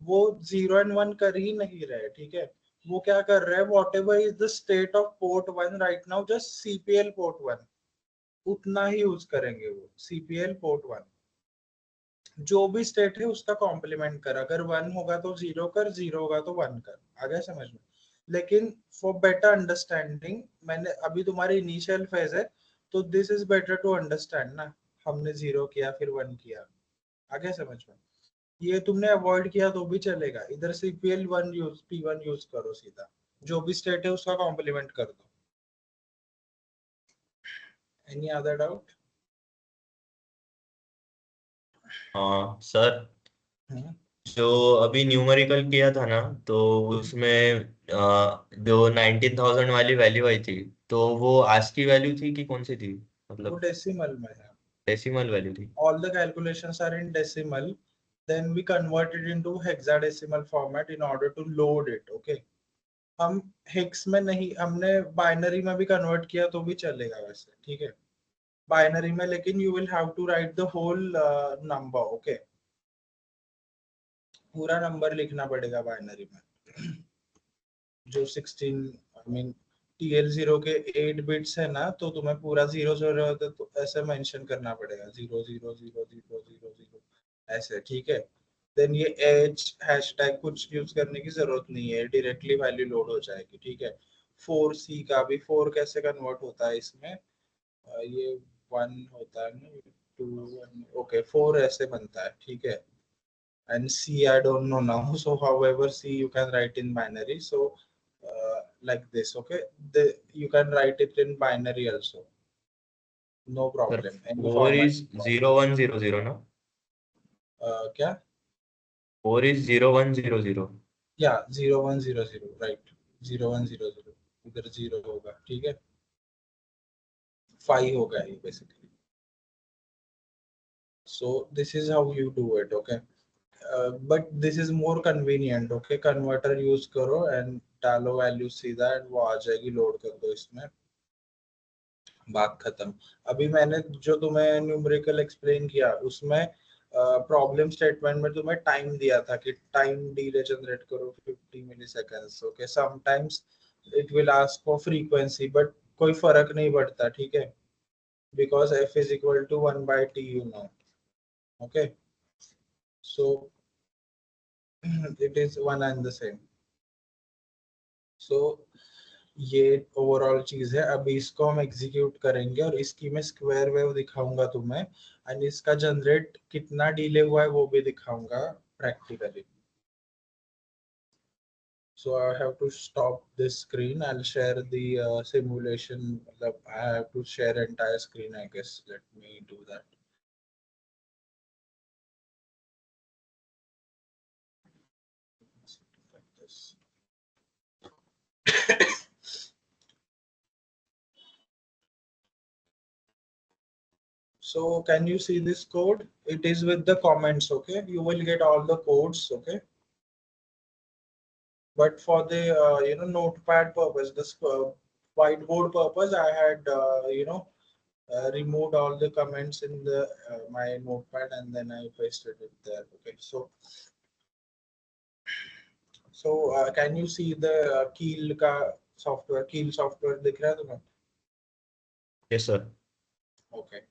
वो 0 एंड 1 कर ही नहीं रहे. ठीक है, वो क्या कर रहे हैं? What ever is the state of port 1 right now, just CPL port 1 उतना ही यूज करेंगे. वो CPL पोर्ट 1 जो भी स्टेट है उसका कॉम्प्लीमेंट कर. अगर 1 होगा तो 0 कर, 0 होगा तो 1 कर. आ गया समझ में? लेकिन फॉर बेटर अंडरस्टैंडिंग मैंने अभी तुम्हारी इनिशियल फेज है, तो this is better to understand ना, हमने 0 किया फिर 1 किया, आगे समझ में। ये तुमने अवॉइड किया तो भी चलेगा, इधर से PL1 यूज P1 यूज करो, सीधा जो भी स्टेट है उसका कॉम्प्लीमेंट कर दो। Any other doubt? हाँ सर, हम्म, जो अभी न्यूमेरिकल किया था ना, तो उसमें जो 19,000 वाली वैल्यू आई थी, तो वो आज की वैल्यू थी कि कौन सी थी, वो मतलब डेसिमल में है। डेसिमल वैल्यू थी? All the calculations are in decimal, then we convert it into hexadecimal format in order to load it. Okay, हम हेक्स में नहीं, हमने बाइनरी में भी कन्वर्ट किया तो भी चलेगा वैसे, ठीक है, बाइनरी में, लेकिन you will have to write the whole number. Okay, पूरा नंबर लिखना पड़ेगा बाइनरी में। जो 16, आई मीन TL0 के 8 बिट्स है ना, तो तुम्हें पूरा 0 0 होता तो ऐसे मेंशन करना पड़ेगा, 0 0 0 0 0 ऐसे, ठीक है। देन ये एच हैशटैग कुछ यूज करने की जरूरत नहीं है, डायरेक्टली वैल्यू लोड हो जाएगी, ठीक है। 4C का भी 4 कैसे कन्वर्ट होता है इसमें, ये 1 होता है ना, 2 1, ओके 4 ऐसे बनता है, ठीक है। And C I don't know now. So however C you can write in binary. So like this, okay. You can write it in binary also. No sir problem. Any 4 format. Is 0100 ना? क्या? 4 is 0100। Yeah, 0 1 0 0, right. 0 1 0 0, इधर 0 होगा, ठीक है। 5 होगा ये basically. So this is how you do it, okay. But this is more convenient, okay. Converter use करो and डालो वैल्यू सीधा and वो आ जाएगी, लोड कर दो इसमें, बात खत्म। अभी मैंने जो तुम्हें न्यूमेरिकल एक्सप्लेन किया उसमें प्रॉब्लम स्टेटमेंट में तुम्हें टाइम दिया था कि टाइम डिले जनरेट करो 50 milliseconds, okay. Sometimes it will ask for frequency, but कोई फर्क नहीं पड़ता, ठीक है, because F is equal to 1/T, you know, okay. So it is one and the same. So ये ओवरऑल चीज है। अभी इसको हम एग्जीक्यूट करेंगे और इसकी मैं स्क्वायर वेव दिखाऊंगा तुम्हें, एंड इसका जनरेट कितना डिले हुआ है वो भी दिखाऊंगा practically. So I have to stop this screen. I'll share the simulation. I have to share entire screen, I guess. Let me do that. Like this. So can you see this code? It is with the comments, okay? You will get all the codes, okay? But for the notepad purpose, this whiteboard purpose, I had removed all the comments in the my notepad, and then I pasted it there. Okay, so can you see the Keel का software? Keel software दिख रहा है तुम्हें? Yes sir. Okay.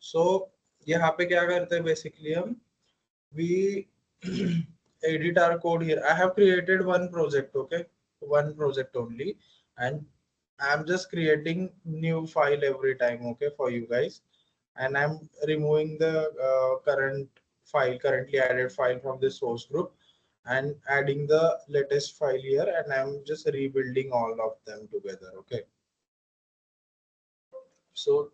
So यहाँ पे क्या करते हैं बेसिकली हम, we edit our code here. I have created one project, okay, one project only, and I'm just creating new file every time, okay, for you guys, and I'm removing the currently added file from the source group, and adding the latest file here, and I'm just rebuilding all of them together, okay. So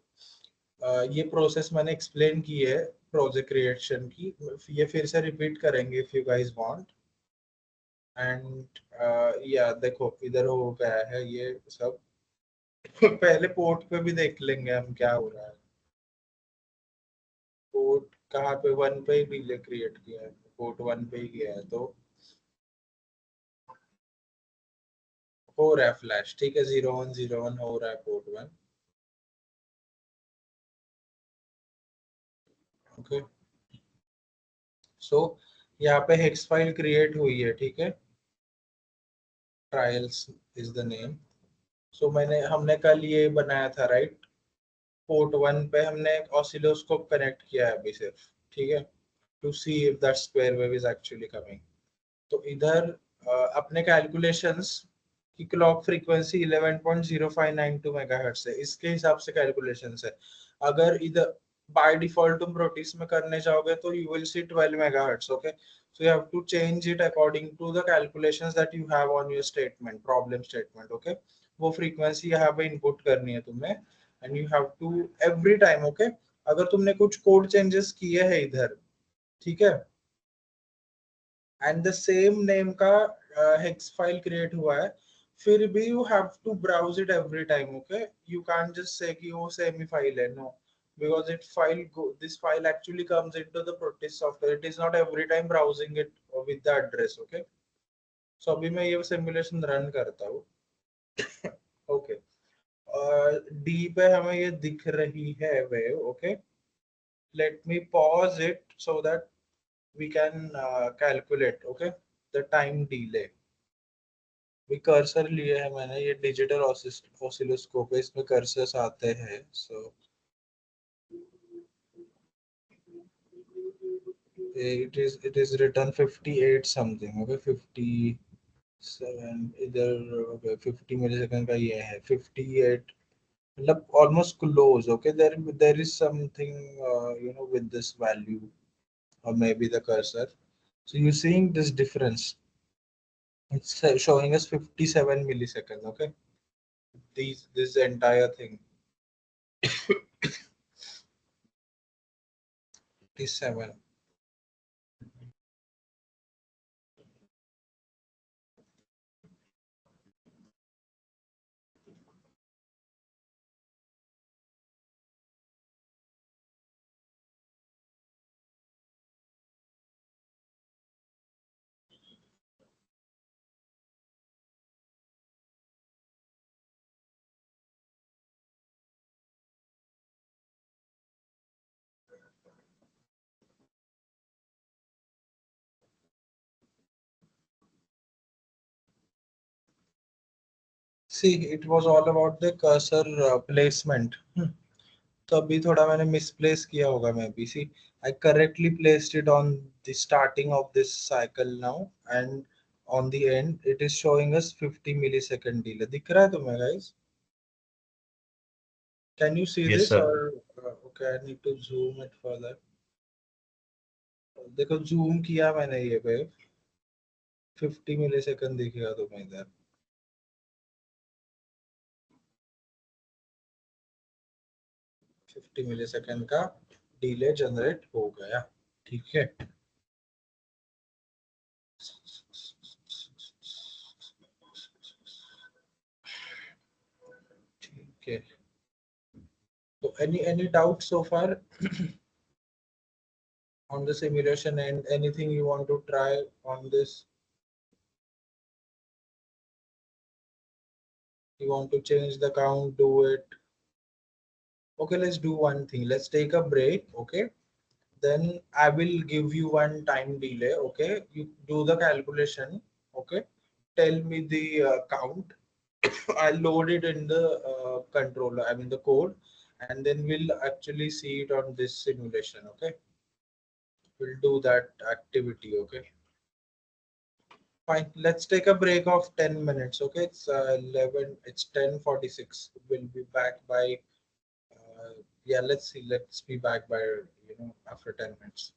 ये process मैंने explain की है project creation की, ये फिर से repeat करेंगे if you guys want. And या देखो इधर हो गया है ये सब। पहले पोर्ट पे भी देख लेंगे हम क्या हो रहा है। पोर्ट कहाँ पे, 1 पे ही डिले क्रिएट किया है, पोर्ट 1 पे ही किया है, तो हो रहा है फ्लैश, ठीक है। 0101 हो रहा है पोर्ट 1, ओके। सो यहाँ पे हेक्स फाइल क्रिएट हुई है, ठीक है, ट्रायल्स इज द नेम। सो हमने कल ये बनाया था, राइट। पोर्ट 1 पे हमने एक ऑसिलोस्कोप कनेक्ट किया है अभी सिर्फ, ठीक है, to see if that square wave is actually coming. तो इधर अपने कैलकुलेशंस कि क्लॉक फ्रीक्वेंसी 11.0592 मेगाहर्ट्ज है, इसके हिसाब से कैलकुलेशन है। अगर इधर बाय डिफॉल्ट तुम प्रोटिस में करने जाओगे तो you will see 12 megahertz. Okay, so you have to change it according to the calculations that you have on your statement, problem statement। okay, वो फ्रीक्वेंसी यहाँ पे इनपुट करनी है तुम्हें, and you have to every time. Okay, अगर तुमने कुछ code changes किए हैं इधर, ठीक है, एंड द सेम नेम का हेक्स फाइल क्रिएट हुआ है, फिर भी you have to browse it every time. Okay, you can just say कि वो सेम ही फाइल है, no, because this file actually comes into the Protis software, it is not every time browsing it with the address। okay, so अभी मैं ये simulation run करता हूँ। Okay, D पे हमें ये दिख रही है wave. Okay, let me pause it so that we can calculate, okay, the time delay। भी कर्सर लिए है मैंने, ये डिजिटल ऑसिलोस्कोप है, इसमें कर्सर्स आते हैं। सो it is written 58 something। okay, 57 इधर। okay, 50 मिलीसेकंड का ये है, 58 मतलब almost close। okay, there is something with this value, or maybe the cursor। so you seeing this difference, it's showing us 57 millisecond। okay, this entire thing 57। See, it was all about the cursor placement। तो अभी थोड़ा मैंने misplace किया होगा मैं भी। सी, I correctly placed it on the starting of this cycle now, and on the end it is showing us 50 millisecond delay। दिख रहा है तुम्हें guys? Can you see yes this, sir। or okay, I need to zoom it further। देखो zoom किया मैंने ये पे, 50 millisecond दिखेगा तुम्हें इधर। 50 मिलीसेकंड का डिले जनरेट हो गया, ठीक है। ठीक है, तो any doubt so far on the simulation, and anything you want to try on this? You want to change the count, do it? Okay, let's do one thing, let's take a break। okay, then I will give you one time delay। okay, you do the calculation। okay, tell me the count, I'll load it in the controller, I mean the code, and then we'll actually see it on this simulation। okay, we'll do that activity। okay, fine, let's take a break of 10 minutes। okay, it's 10:46, we'll be back by yeah, let's see, let's be back by after 10 minutes।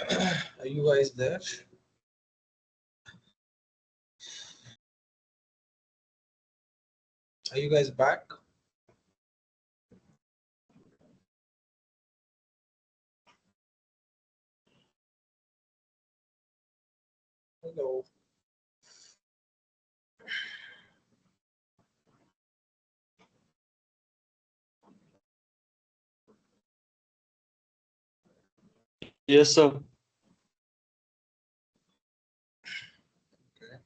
Are you guys there? Are you guys back? Hello. Yes, sir. Okay.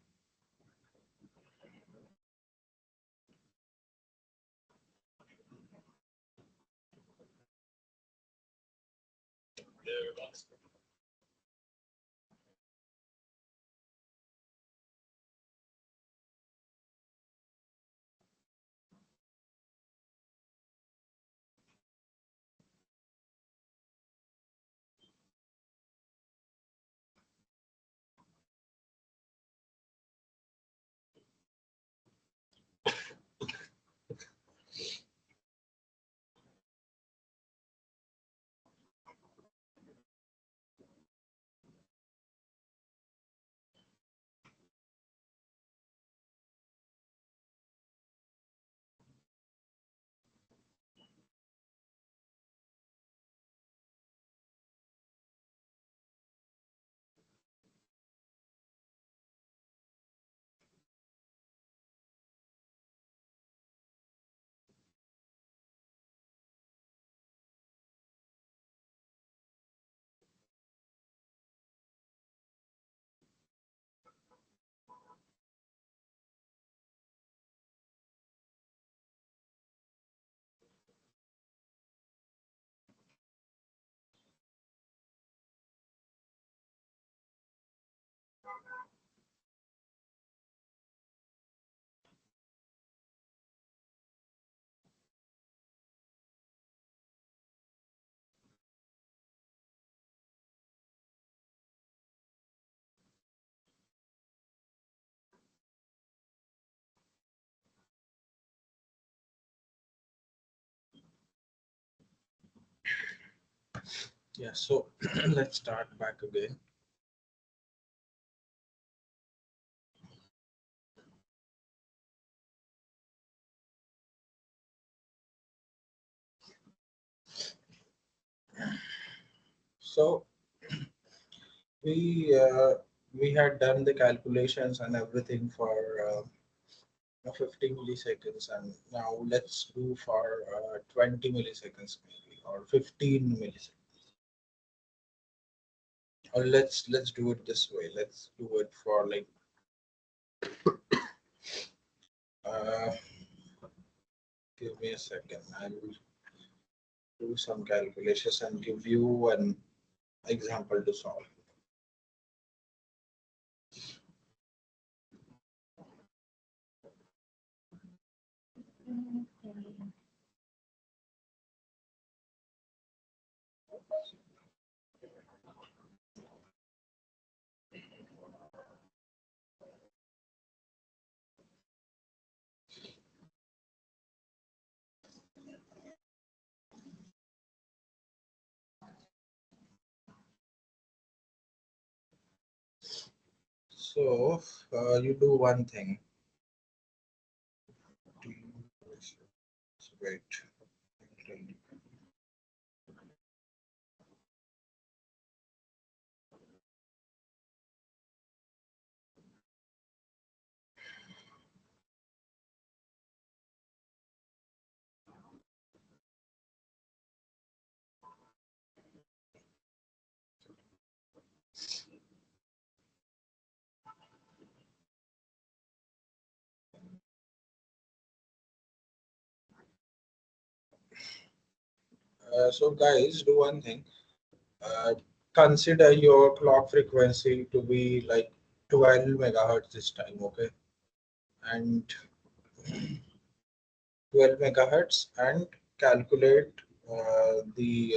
Yeah, so let's start back again. So we uh, we had done the calculations and everything for 50 milliseconds, and now let's do for 20 milliseconds maybe, or 15 milliseconds. Or let's do it this way. Let's do it for like uh, give me a second. I will do some calculations and give you an example to solve. So you do one thing. Wait. So guys, do one thing. Uh, Consider your clock frequency to be like 12 megahertz this time, okay? And 12 megahertz, and calculate the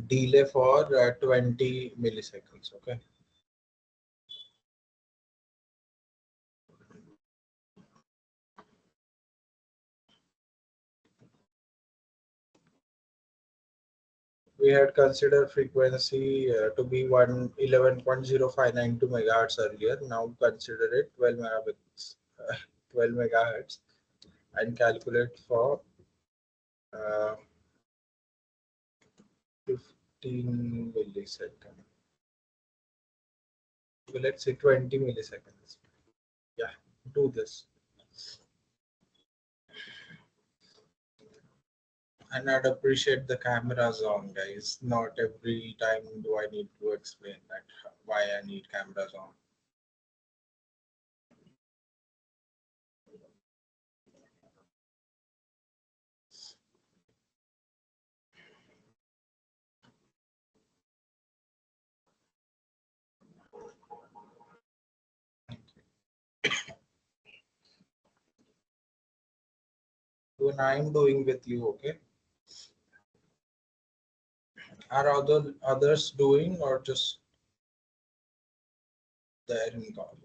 delay for 20 milliseconds, okay? we had considered frequency to be 11.0592 megahertz earlier. Now consider it 12 megabits, 12 megahertz, and calculate for uh, 15 milliseconds. So let's say 20 milliseconds. Yeah, do this. And I'd appreciate the cameras on, guys. Not every time do I need to explain that why I need cameras on. When I'm doing with you, okay? Are others doing or just there in call?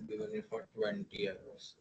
Given it for 20 hours.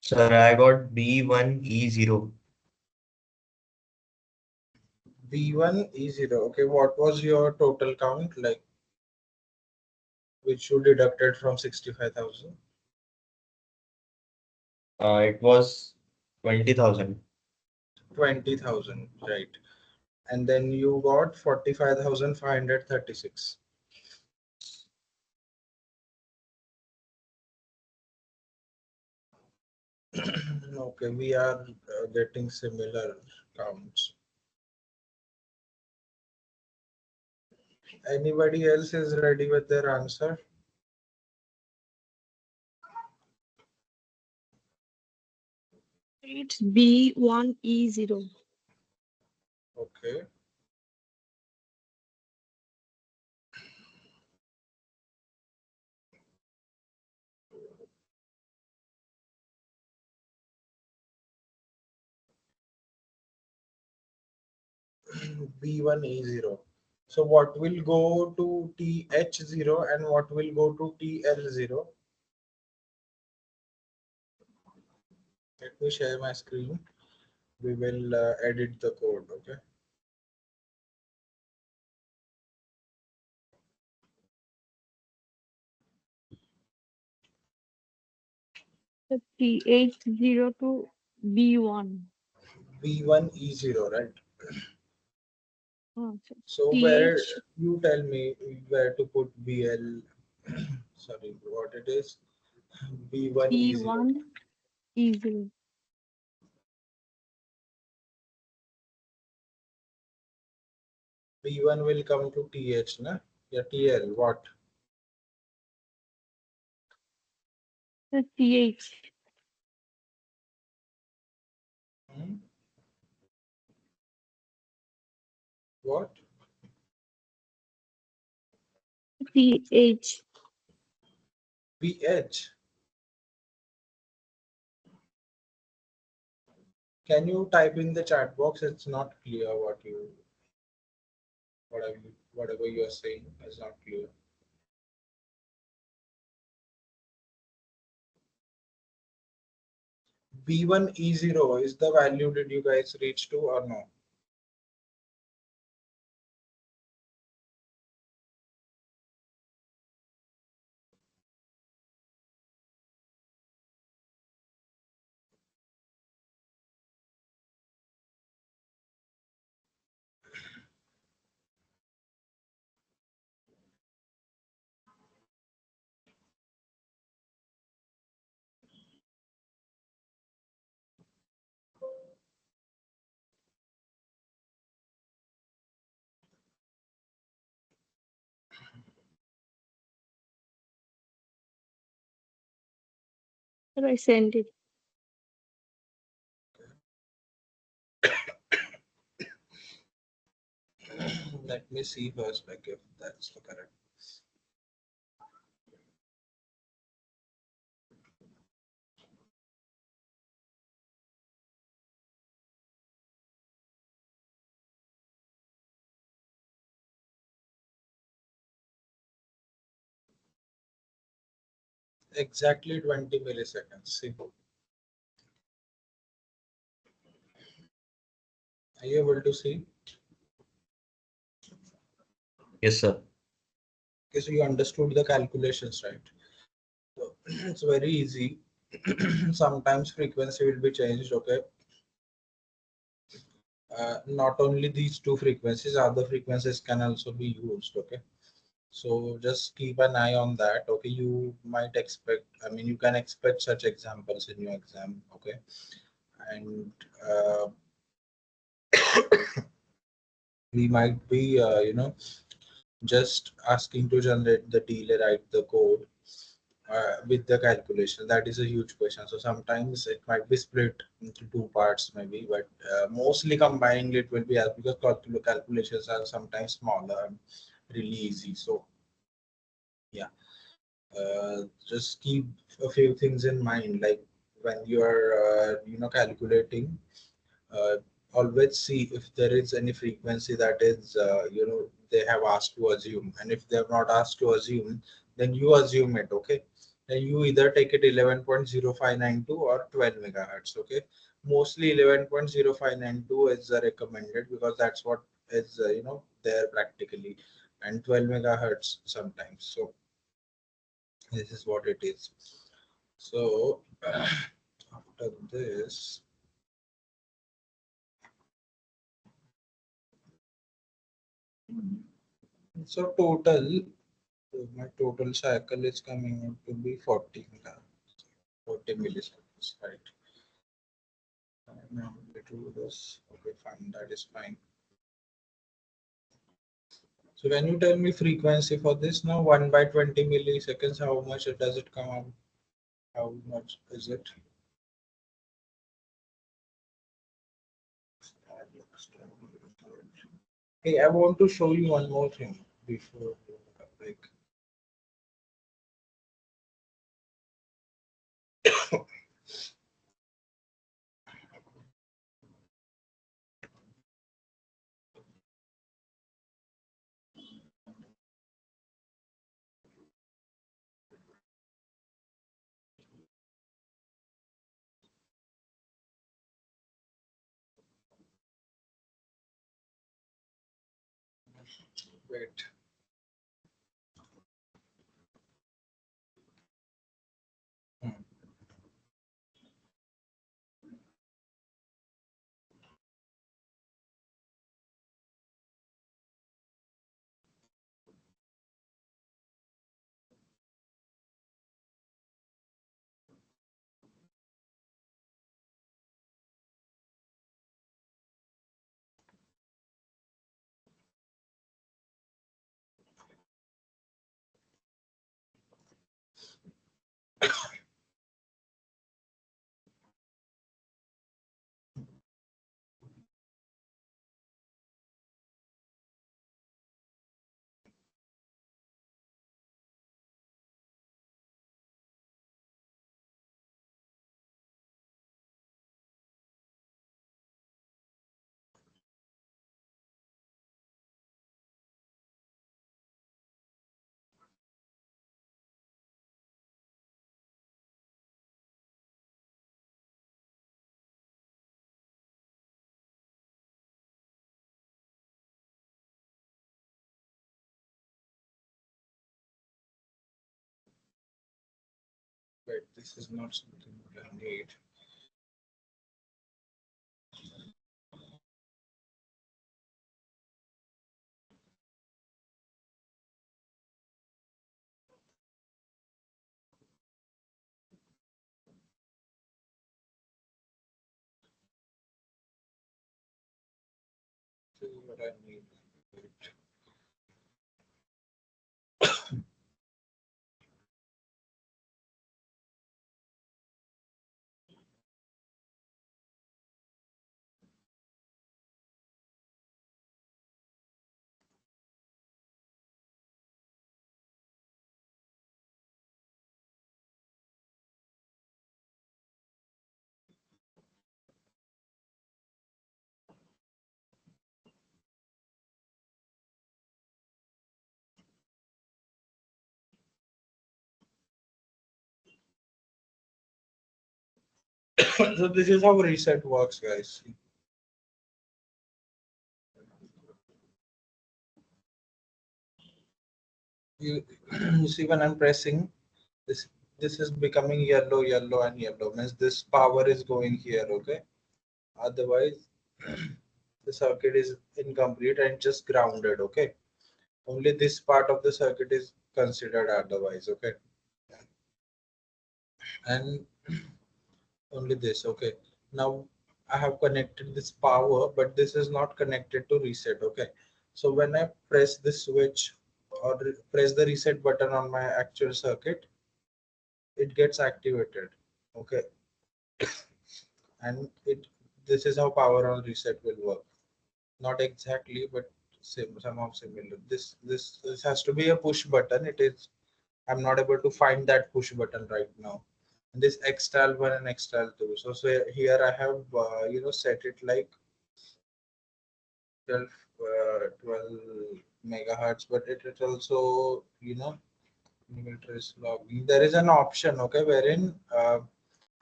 Sir, I got B1E0. B1 E0. Okay, what was your total count like, which you deducted from 65,000? It was 20,000. 20,000, right? And then you got 45,536. Okay, we are getting similar counts. Anybody else is ready with their answer? It's B1E0. Okay. B1E0. So what will go to TH0 and what will go to TL0? Let me share my screen. We will edit the code, okay? The TH0 to B1. V1 E0, right? Oh, So where TH you tell me where to put VL, sorry, what it is? V1 E0. P1 E0. V1 will come to TH, na? Yeah, TL, what? The TH. Hmm? What? TH. VH. Can you type in the chat box? It's not clear whatever you are saying is not clear. V1 E0 is the value did you guys reach to or no? I sent it. Let me see first, like if that's the correct. Exactly 20 milliseconds. See, are you able to see? Yes, sir. Okay, so you understood the calculations, right? So it's very easy. Sometimes frequency will be changed, okay? Not only these two frequencies, other frequencies can also be used, okay? So just keep an eye on that, okay? You might expect, I mean, you can expect such examples in your exam, okay? And uh, we might be, just asking to generate the delay, write the code with the calculation. That is a huge question. So sometimes it might be split into two parts, maybe, but mostly combining it will be help because calculations are sometimes smaller and really easy. So yeah, just keep a few things in mind, like when you are, calculating. uh, Always see if there is any frequency that is, they have asked to assume, and if they have not asked to assume, then you assume it, okay? Then you either take it 11.0592 or 12 megahertz, okay? Mostly 11.0592 is recommended because that's what is, there practically, and 12 megahertz sometimes. So this is what it is. So after this, so so my total cycle is coming out to be 40 milliseconds, right? And I'm able to do this. Okay, fine, that is fine. So when you tell me frequency for this now, 1 by 20 milliseconds, how much does it come out? How much is it? Hey, I want to show you one more thing before, like, wait. Hmm. This is not something that I need. This is what I need. So this is how reset works, guys. You, you see when I'm pressing this, this is becoming yellow, yellow, and yellow. Means this power is going here, okay? Otherwise, the circuit is incomplete and just grounded, okay? Only this part of the circuit is considered otherwise, okay? And only this, okay? Now I have connected this power, but this is not connected to reset, okay? So when I press this switch or press the reset button on my actual circuit, it gets activated, okay? And it this is how power on reset will work. Not exactly, but somehow similar. This has to be a push button. It is. I'm not able to find that push button right now. And this external one and external two. So here I have set it like 12 megahertz, but it is also trace logging. There is an option, okay, wherein I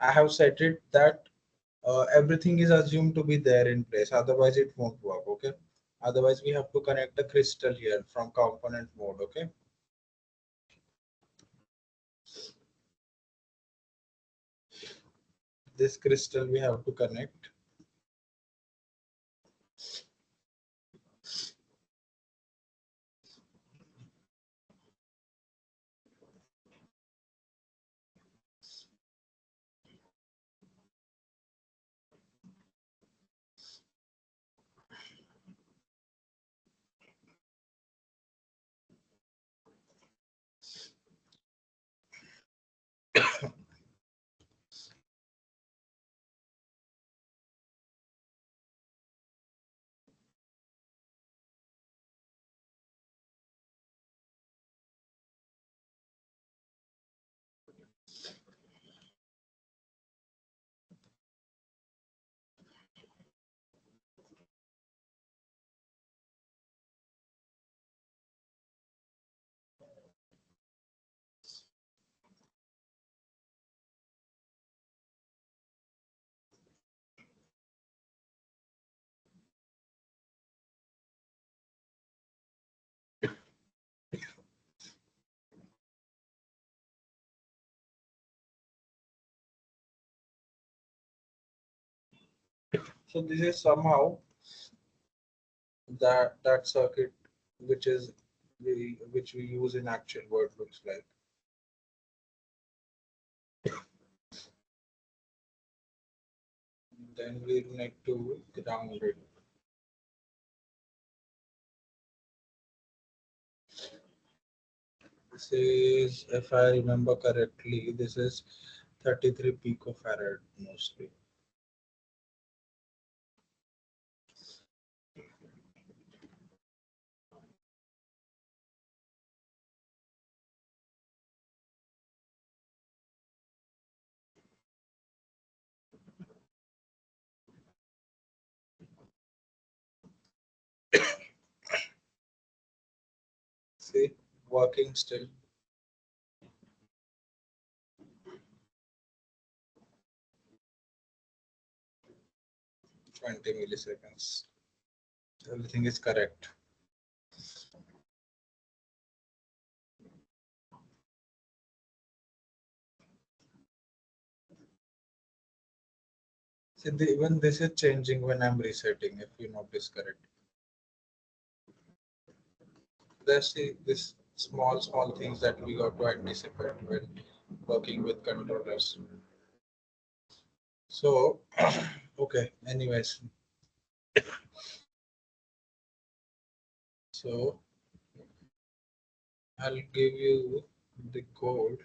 have set it that everything is assumed to be there in place, otherwise it won't work, okay? Otherwise we have to connect the crystal here from component mode, okay? This crystal we have to connect. So this is somehow that circuit which is which we use in actual world looks like. Then we need to ground it. This is, if I remember correctly, this is 33 picofarad mostly. See, working still. 20 milliseconds. Everything is correct. See, even this is changing when I'm resetting, if you notice correct. There's this small things that we got to anticipate when working with controllers. So, okay, anyways, so I'll give you the code.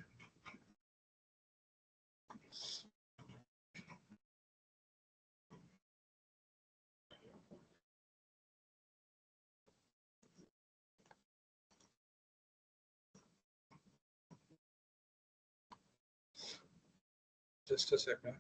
Just a second.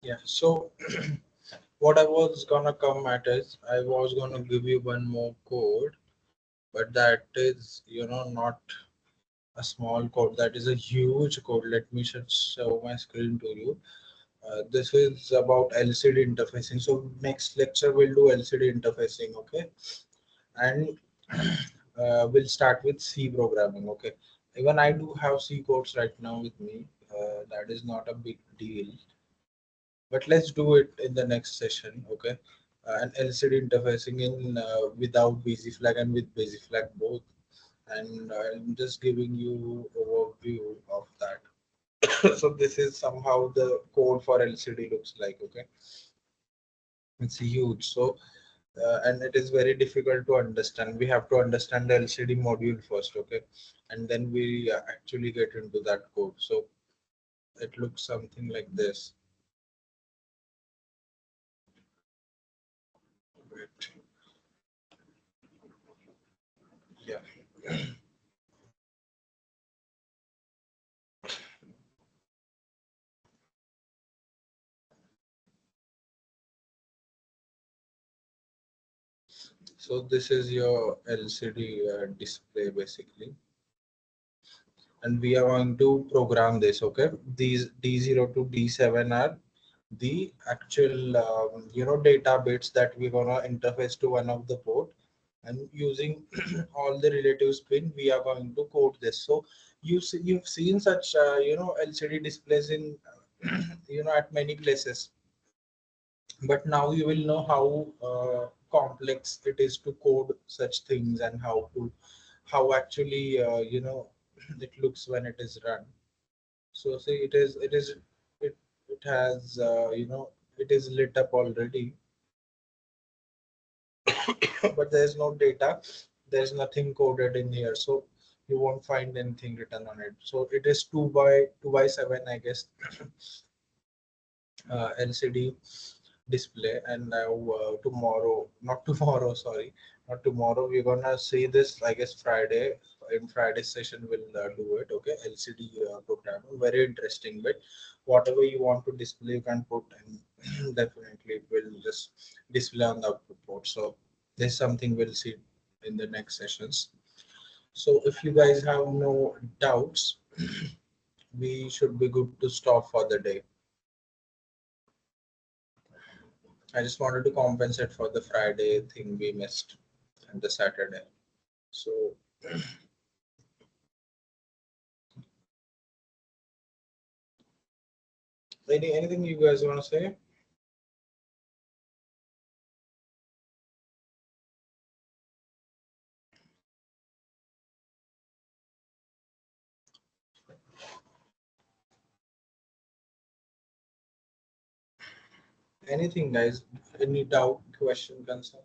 Yeah, so what I was gonna come at is I was gonna give you one more code, but that is, not a small code. That is a huge code. Let me just show my screen to you. This is about LCD interfacing. So next lecture we'll do LCD interfacing, okay? And we'll start with C programming, okay? Even I do have C codes right now with me. That is not a big deal, but let's do it in the next session, okay? And LCD interfacing in without busy flag and with busy flag both. And I'm just giving you overview of that. So this is somehow the code for LCD looks like, okay? It's huge. So and it is very difficult to understand. We have to understand the LCD module first, okay? And then we actually get into that code. So it looks something like this. Wait. Yeah. So this is your LCD display basically, and we are going to program this. Okay, these D0 to D7 are the actual data bits that we're gonna interface to one of the port, and using all the relative spin we are going to code this. So you've seen such LCD displays in at many places, but now you will know how complex it is to code such things, and how actually it looks when it is run. So see, it has it is lit up already, but there is no data. There's nothing coded in here, so you won't find anything written on it. So it is 2 by 7, I guess, LCD display. And now tomorrow, not tomorrow, sorry, not tomorrow. We're gonna see this, I guess, Friday. In Friday's session, we'll do it. Okay, LCD programming, very interesting. But whatever you want to display, you can put, and definitely it will just display on the output port. So this is something we'll see in the next sessions. So if you guys have no doubts, we should be good to stop for the day. I just wanted to compensate for the Friday thing we missed and the Saturday. So Anything you guys want to say? Anything, guys? Any doubt, question, concern?